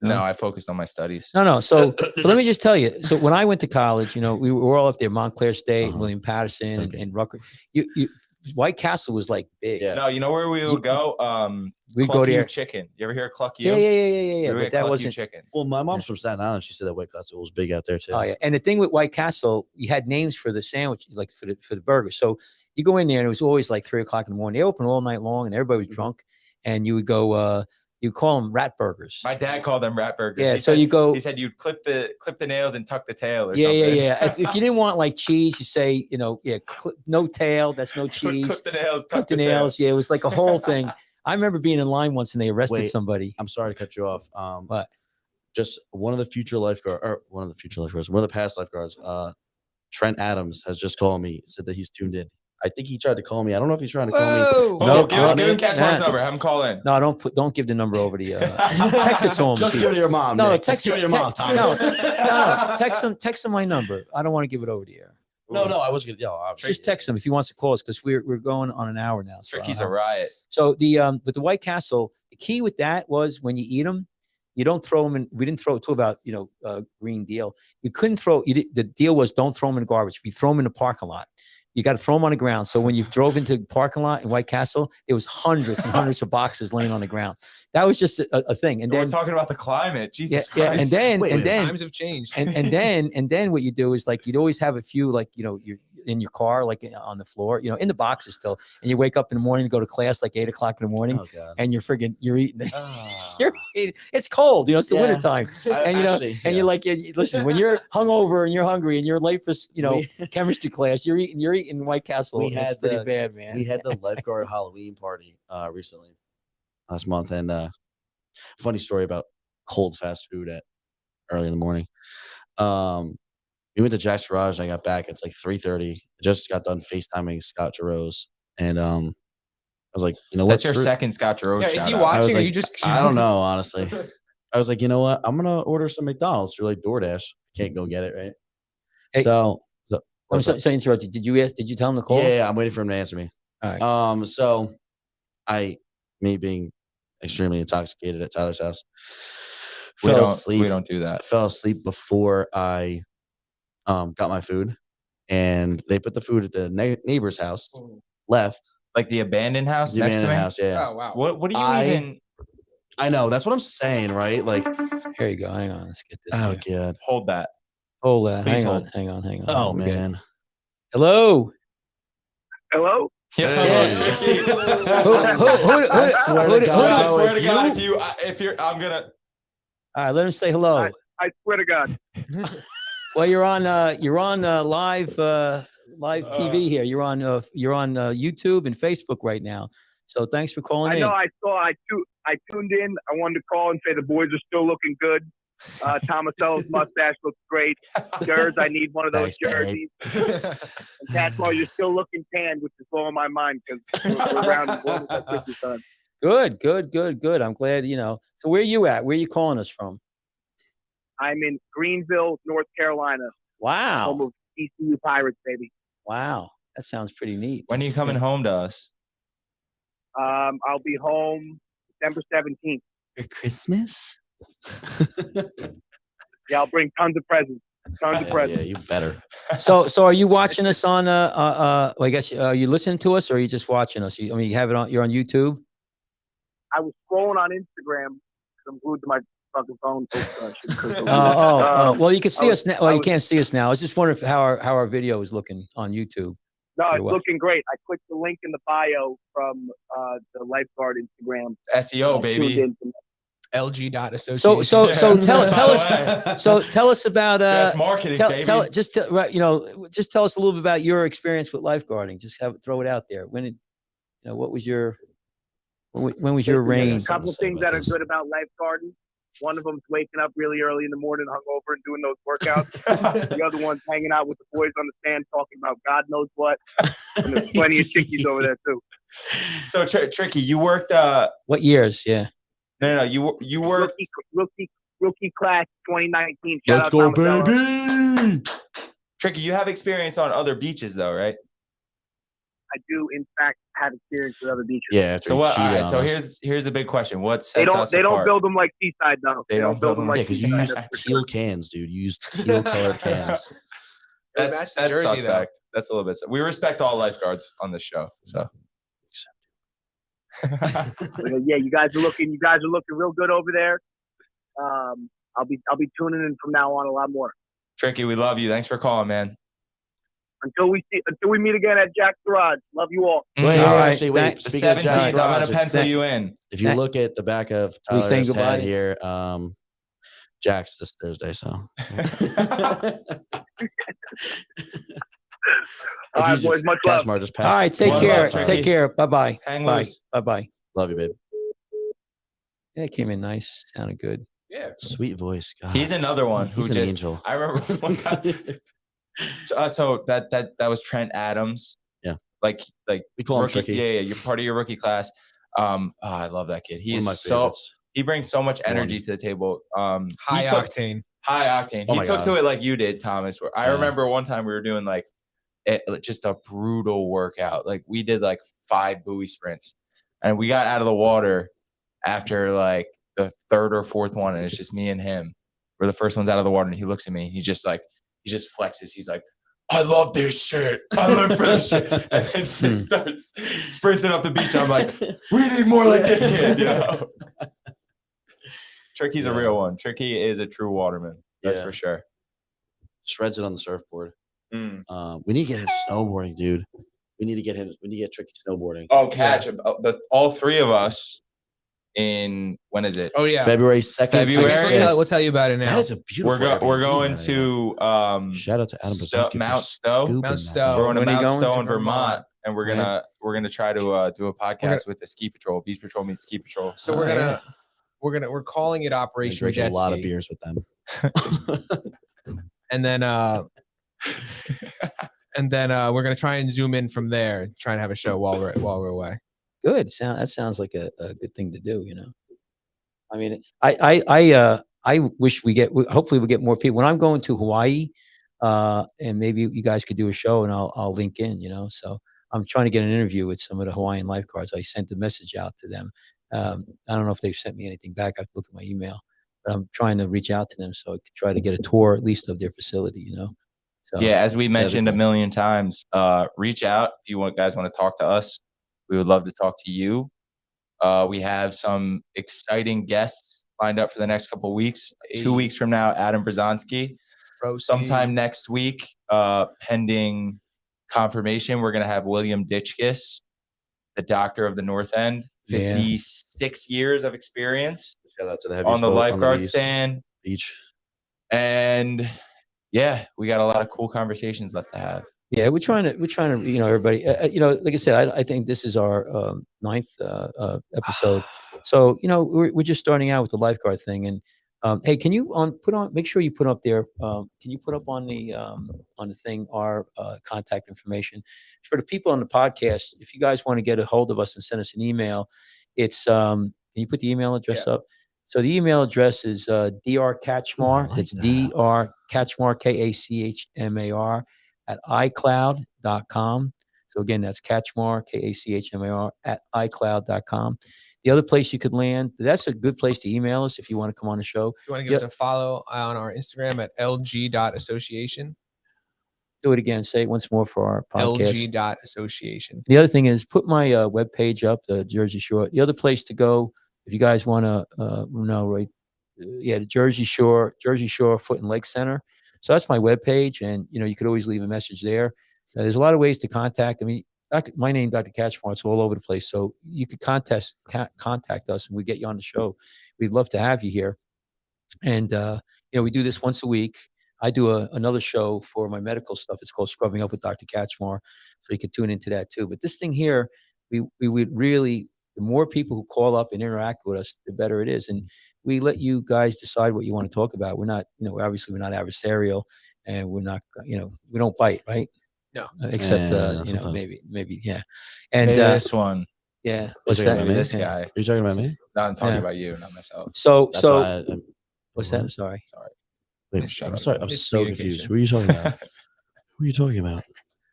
No, I focused on my studies. No. So let me just tell you. So when I went to college, we were all up there, Montclair State, Uh-huh. William Patterson, Okay. and Rutgers. You White Castle was like big. Yeah. No, you know where we would go? We'd Cluck go You there. Chicken. You ever hear Cluck You? Yeah. We would But get that Cluck You wasn't. chicken. Well, my mom's from Staten Island. She said that White Castle was big out there too. Oh yeah, and the thing with White Castle, you had names for the sandwich, like for the burger. So you go in there, and it was always like 3:00 in the morning. They open all night long, and everybody was drunk. And you would go, you call them rat burgers. My dad called them rat burgers. Yeah, He so said- you go. He said you'd clip the nails and tuck the tail or Yeah. something. If you didn't want like cheese, you say, no tail. That's no cheese. Clip the nails, Clip tuck the tail. nails. Yeah, it was like a whole thing. I remember being in line once, and they arrested Wait. somebody. I'm sorry to cut you off. What? Just one of the past lifeguards, Trent Adams has just called me, said that he's tuned in. I think he tried to call me. I don't know if he's trying to call me. Whoa. Oh, No, give no, him Cat's nah. number. Have him call in. No, don't give the number over to you. Text it to him. Just give it to your mom. No, Nick. text Just give it to your mom, Thomas. No, text him my number. I don't want to give it over to you. No, I was gonna. Just text him if he wants to call us, because we're going on an hour now. So, Tricky's a riot. so with the White Castle, the key with that was when you eat them, you don't throw them in. We didn't throw it to about green deal. You couldn't throw. The deal was don't throw them in garbage. We throw them in the parking lot. You got to throw them on the ground. So when you drove into the parking lot in White Castle, there was hundreds and hundreds of boxes laying on the ground. That was just a thing. And We're then talking about the climate. Jesus yeah, Christ. and then Wait, and then Times have changed. and then what you do is like you'd always have a few like you're in your car like on the floor in the boxes still, and you wake up in the morning to go to class like 8:00 in the morning, Oh God. and you're eating Ah. you're eating, it's cold, it's the Yeah. wintertime, and Actually, and yeah. you're like listen, when you're hungover and you're hungry and you're late for We- chemistry class, you're eating White Castle. We It's had pretty the- bad, man. We had the lifeguard Halloween party recently, last month. And funny story about cold fast food at early in the morning. We went to Jack's Garage and I got back. It's like 3:30. I just got done FaceTiming Scott Jarosz. And I was like, you know what? That's your second Scott Jarosz. Yeah, is he shout out. I was watching? Or like, you just? I don't know, honestly. I was like, you know what? I'm gonna order some McDonald's through like DoorDash. Can't go get it, right? Hey, so I'm so interrupted. Did you tell him to call? Yeah, I'm waiting for him to answer me. All right. So me being extremely intoxicated at Tyler's house, fell asleep. We don't do that. I fell asleep before I got my food, and they put the food at the neighbor's house. Left Like the abandoned house the next to abandoned me. house. Yeah. Oh wow. What do you even I know. That's what I'm saying, right? Like, Here you go. Hang on. Let's get this. oh here. god. hold that? Hold that. Please Hang hold. on. Hang on. Hang on. Oh We're good. man. Hello. Hello? Yeah. Tricky. I swear to God, I swear to if God, you- if you're, I'm gonna. All right. Let him say hello. I swear to God. Well, you're on live TV here. You're on YouTube and Facebook right now. So thanks for calling I in. know I tuned in. I wanted to call and say the boys are still looking good. Tomas mustache looks great. Jerseys, I need one of those Thanks, babe. jerseys. And Catspaw, you're still looking tanned, which is blowing my mind because we're around almost at Christmas time. Good. I'm glad, So where are you at? Where are you calling us from? I'm in Greenville, North Carolina, Wow. home of ECU Pirates, baby. Wow. That sounds pretty neat. When are you coming home to us? I'll be home December 17th. For Christmas? Yeah, I'll bring tons of presents. Yeah, you better. So are you watching us on I guess are you listening to us or are you just watching us? You have it on, you're on YouTube? I was scrolling on Instagram because I'm glued to my fucking phone. Well, you can see us now. Well, you was- can't see us now. I was just wondering how our video is looking on YouTube. No, it's You're looking great. I clicked the link in the bio from the Lifeguard Instagram. SEO, baby. LG.association. So tell By the us tell us about That's marketing, baby. just tell us a little bit about your experience with lifeguarding. Just throw it out there. When what was your when was your reign? A couple of things that are good about lifeguarding. One of them's waking up really early in the morning, hungover, and doing those workouts. The other one's hanging out with the boys on the stand, talking about God knows what. And there's plenty of chickies over there too. So Tricky, you worked. What years? Yeah. No, you worked. Rookie class 2019. Shout Let's out go, Thomas Ellis. baby. Tricky, you have experience on other beaches, though, right? I do, in fact, have experience with other beaches. Yeah. After So he what? All cheated right. on So us. here's the big question: what sets They don't us apart? build them like Seaside though. They don't build them like Yeah, because you Seaside, used that's for teal sure. cans, dude. You used teal colored cans. That's match the jersey, though. suspect. That's a little bit. We respect all lifeguards on this show. So. Yeah, you guys are looking real good over there. I'll be tuning in from now on a lot more. Tricky, we love you. Thanks for calling, man. Until we meet again at Jack's Garage. Love you all. Wait, All right, actually, wait. The Speaking of 17th, Jack's I'm gonna Garage, pencil you in. if you look at the back of we saying Tyler's goodbye? head here, Jack's this Thursday. So All right, boys. Much love. Cashmar just All passed. right, take One care. love, Tricky. Take care. Bye-bye. Hang Bye. loose. Bye-bye. Love you, babe. Yeah, it came in nice. Sounded good. Yeah. Sweet voice. God. He's another one who He's an just. angel. I remember one time. So that was Trent Adams. Yeah. Like We call him rookie, Tricky. Yeah, you're part of your rookie class. I love that kid. He One of my is so favorites. he brings so much energy to the table. High he took- octane. High octane. Oh He my took God. to it like you did, Thomas. Where I Yeah. remember one time we were doing just a brutal workout. Like we did like 5 buoy sprints, and we got out of the water after like the 3rd or 4th one, and it's just me and him. We're the first ones out of the water, and he looks at me. And he just flexes. He's like, "I love this shit. I live for this shit," and then just starts sprinting up the beach. I'm like, "We need more like this kid," you know. Tricky's a Yeah. real one. Tricky is a true waterman. That's Yeah. for sure. Shreds it on the surfboard. Mm. We need to get him snowboarding, dude. We need to get Tricky snowboarding. Oh, catch all 3 of us in when is it? Oh yeah. February 2nd. February? We'll tell you about it now. That is a beautiful. We're Airbnb, going man. to Shout out to Adam Stowe- Brzezowski for Mount Stowe. scooping Mount that. Stowe. We're going to When are you Mount going? Stowe in In Vermont. Vermont, and we're gonna try to do a podcast with the ski patrol. Beach Patrol meets ski patrol. So we're calling it Operation Drinking Jet a lot of Ski. beers with them. And then we're gonna try and zoom in from there, try and have a show while we're away. Good. That sounds like a good thing to do. I mean, I wish hopefully we get more people. When I'm going to Hawaii, and maybe you guys could do a show, and I'll link in. So I'm trying to get an interview with some of the Hawaiian lifeguards. I sent a message out to them. I don't know if they've sent me anything back. I have to look at my email, but I'm trying to reach out to them so I could try to get a tour at least of their facility. So Yeah, as we mentioned cool. a million times, reach out if you guys want to talk to us. We would love to talk to you. We have some exciting guests lined up for the next couple of weeks. 2 weeks from now, Adam Brzezanski. Sometime next week, pending confirmation, we're going to have William Ditchkiss, the doctor of the North End, 56 years of experience. Shout out to the on the lifeguard stand. Beach. And yeah, we got a lot of cool conversations left to have. Yeah, we're trying to, everybody, like I said, I think this is our 9th episode. So, we're just starting out with the lifeguard thing. And hey, can you make sure you put up there, can you put up on the thing, our contact information for the people on the podcast? If you guys want to get a hold of us and send us an email, it's, can you put the email address up? So the email address is Dr. Kachmar. It's Dr. Kachmar, Kachmar at iCloud.com. So again, that's Kachmar, Kachmar at iCloud.com. The other place you could land, that's a good place to email us if you want to come on the show. You want to give us a follow on our Instagram at lg.association. Do it again. Say it once more for our podcast. lg.association. The other thing is put my webpage up, the Jersey Shore. The other place to go, if you guys want to know, right? The Jersey Shore Foot and Leg Center. So that's my webpage, and you could always leave a message there. There's a lot of ways to contact me. My name, Dr. Kachmar, it's all over the place. So you could contact us, and we get you on the show. We'd love to have you here. And we do this once a week. I do another show for my medical stuff. It's called Scrubbing Up with Dr. Kachmar, so you can tune into that too. But this thing here, we would really, the more people who call up and interact with us, the better it is. And we let you guys decide what you want to talk about. We're not, obviously we're not adversarial, and we're not, we don't bite, right? No. Except, maybe, yeah. And maybe this one. Yeah. What's that? Maybe this guy. Are you talking about me? No, I'm talking about you, not myself. So, what's that? I'm sorry. Wait, I'm sorry. I'm so confused. Who are you talking about? Who are you talking about?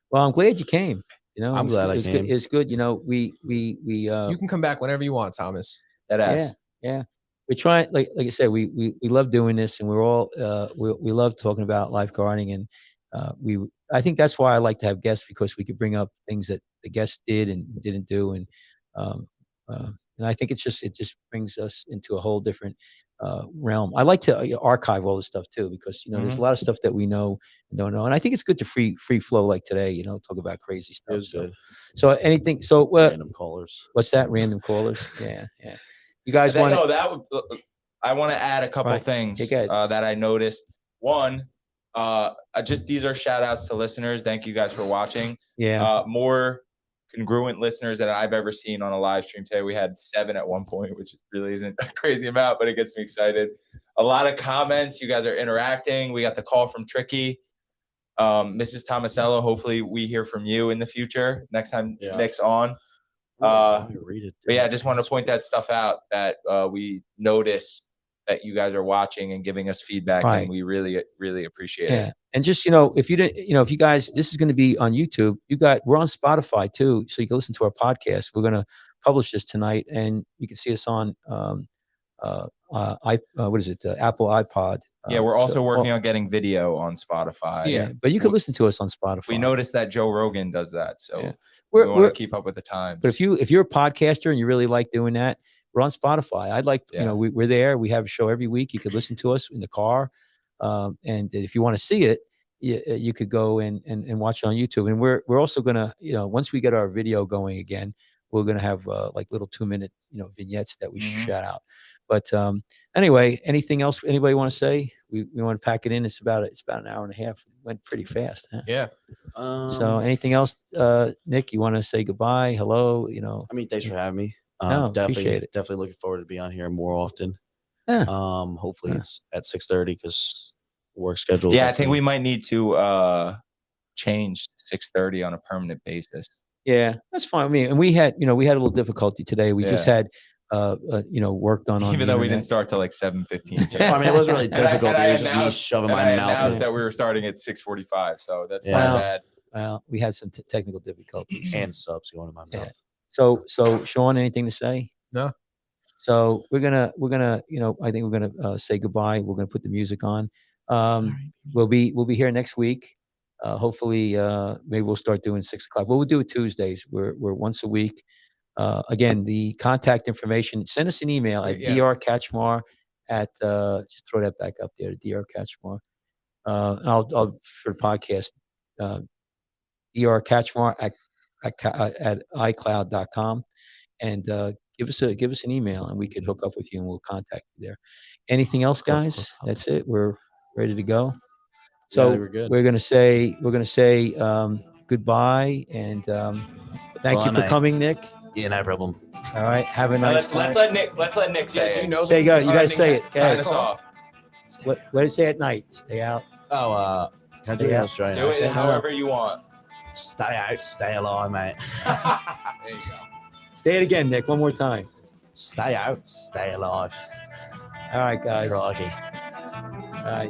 Well, I'm glad you came. I'm glad I came. It's good. We you can come back whenever you want, Thomas. Yeah. We try, like I said, we love doing this, and we're all we love talking about lifeguarding, and I think that's why I like to have guests, because we could bring up things that the guests did and didn't do, and I think it just brings us into a whole different realm. I like to archive all this stuff too, because there's a lot of stuff that we know and don't know, and I think it's good to free flow like today. Talk about crazy stuff. So anything. So random callers. What's that? Random callers. Yeah. You guys want? I want to add a couple things that I noticed. One, these are shout outs to listeners. Thank you guys for watching. Yeah. More congruent listeners than I've ever seen on a live stream today. We had 7 at one point, which really isn't a crazy amount, but it gets me excited. A lot of comments. You guys are interacting. We got the call from Tricky. Mrs. Tomasello, hopefully we hear from you in the future next time Nick's on. But yeah, I just want to point that stuff out, that we notice that you guys are watching and giving us feedback, and we really, really appreciate it. And just, if you didn't, if you guys, this is going to be on YouTube. We're on Spotify too, so you can listen to our podcast. We're going to publish this tonight, and you can see us on what is it? Apple iPod. Yeah, we're also working on getting video on Spotify. Yeah, but you can listen to us on Spotify. We noticed that Joe Rogan does that, so we want to keep up with the times. But if you're a podcaster and you really like doing that, we're on Spotify. I'd like, we're there. We have a show every week. You could listen to us in the car, and if you want to see it, you could go and watch it on YouTube. And we're also gonna, once we get our video going again, we're gonna have like little 2-minute vignettes that we shout out. But anyway, anything else anybody want to say? We want to pack it in. It's about an hour and a half. went pretty fast. Huh? Yeah. So anything else, Nick? You want to say goodbye? Hello. I mean, thanks for having me. No, Definitely, appreciate it. definitely looking forward to being on here more often. Yeah. Hopefully Yeah. it's at 6:30 because work schedule. Yeah, I think we might need to change 6:30 on a permanent basis. Yeah, that's fine with me. And we had a little difficulty today. We just had, work done on Even the though we didn't internet. start till like 7:15. I mean, it wasn't really And I- difficult. and I It was just me announced- shoving and my I mouth announced in. that we were starting at 6:45, so that's Yeah. my bad. Well, we had some technical difficulties. And subs going in my Yeah. mouth. So Sean, anything to say? No. So we're gonna, I think we're gonna say goodbye. We're gonna put the music on. We'll be here next week. Hopefully, maybe we'll start doing 6 o'clock. But we'll do it Tuesdays. We're once a week. Again, the contact information. Send us an email at drkachmar at. Just throw that back up there, drkachmar. I'll for the podcast. drkachmar at iCloud.com, and give us an email, and we could hook up with you, and we'll contact you there. Anything else, guys? That's it. We're ready to go. So Yeah, we're good. we're gonna say goodbye, and thank you for coming, Nick. Yeah, no problem. All right, have a nice Let's night. let Nick say Do it. you know Say go. You gotta ending say it. Sign Okay. us off. What do you say at night? Stay out. Oh, can I do Stay it in out. Australian Do it accent? however you want. Stay out, stay alive, mate. There you go. Say it again, Nick. One more time. Stay out, stay alive. All right, guys. Crikey.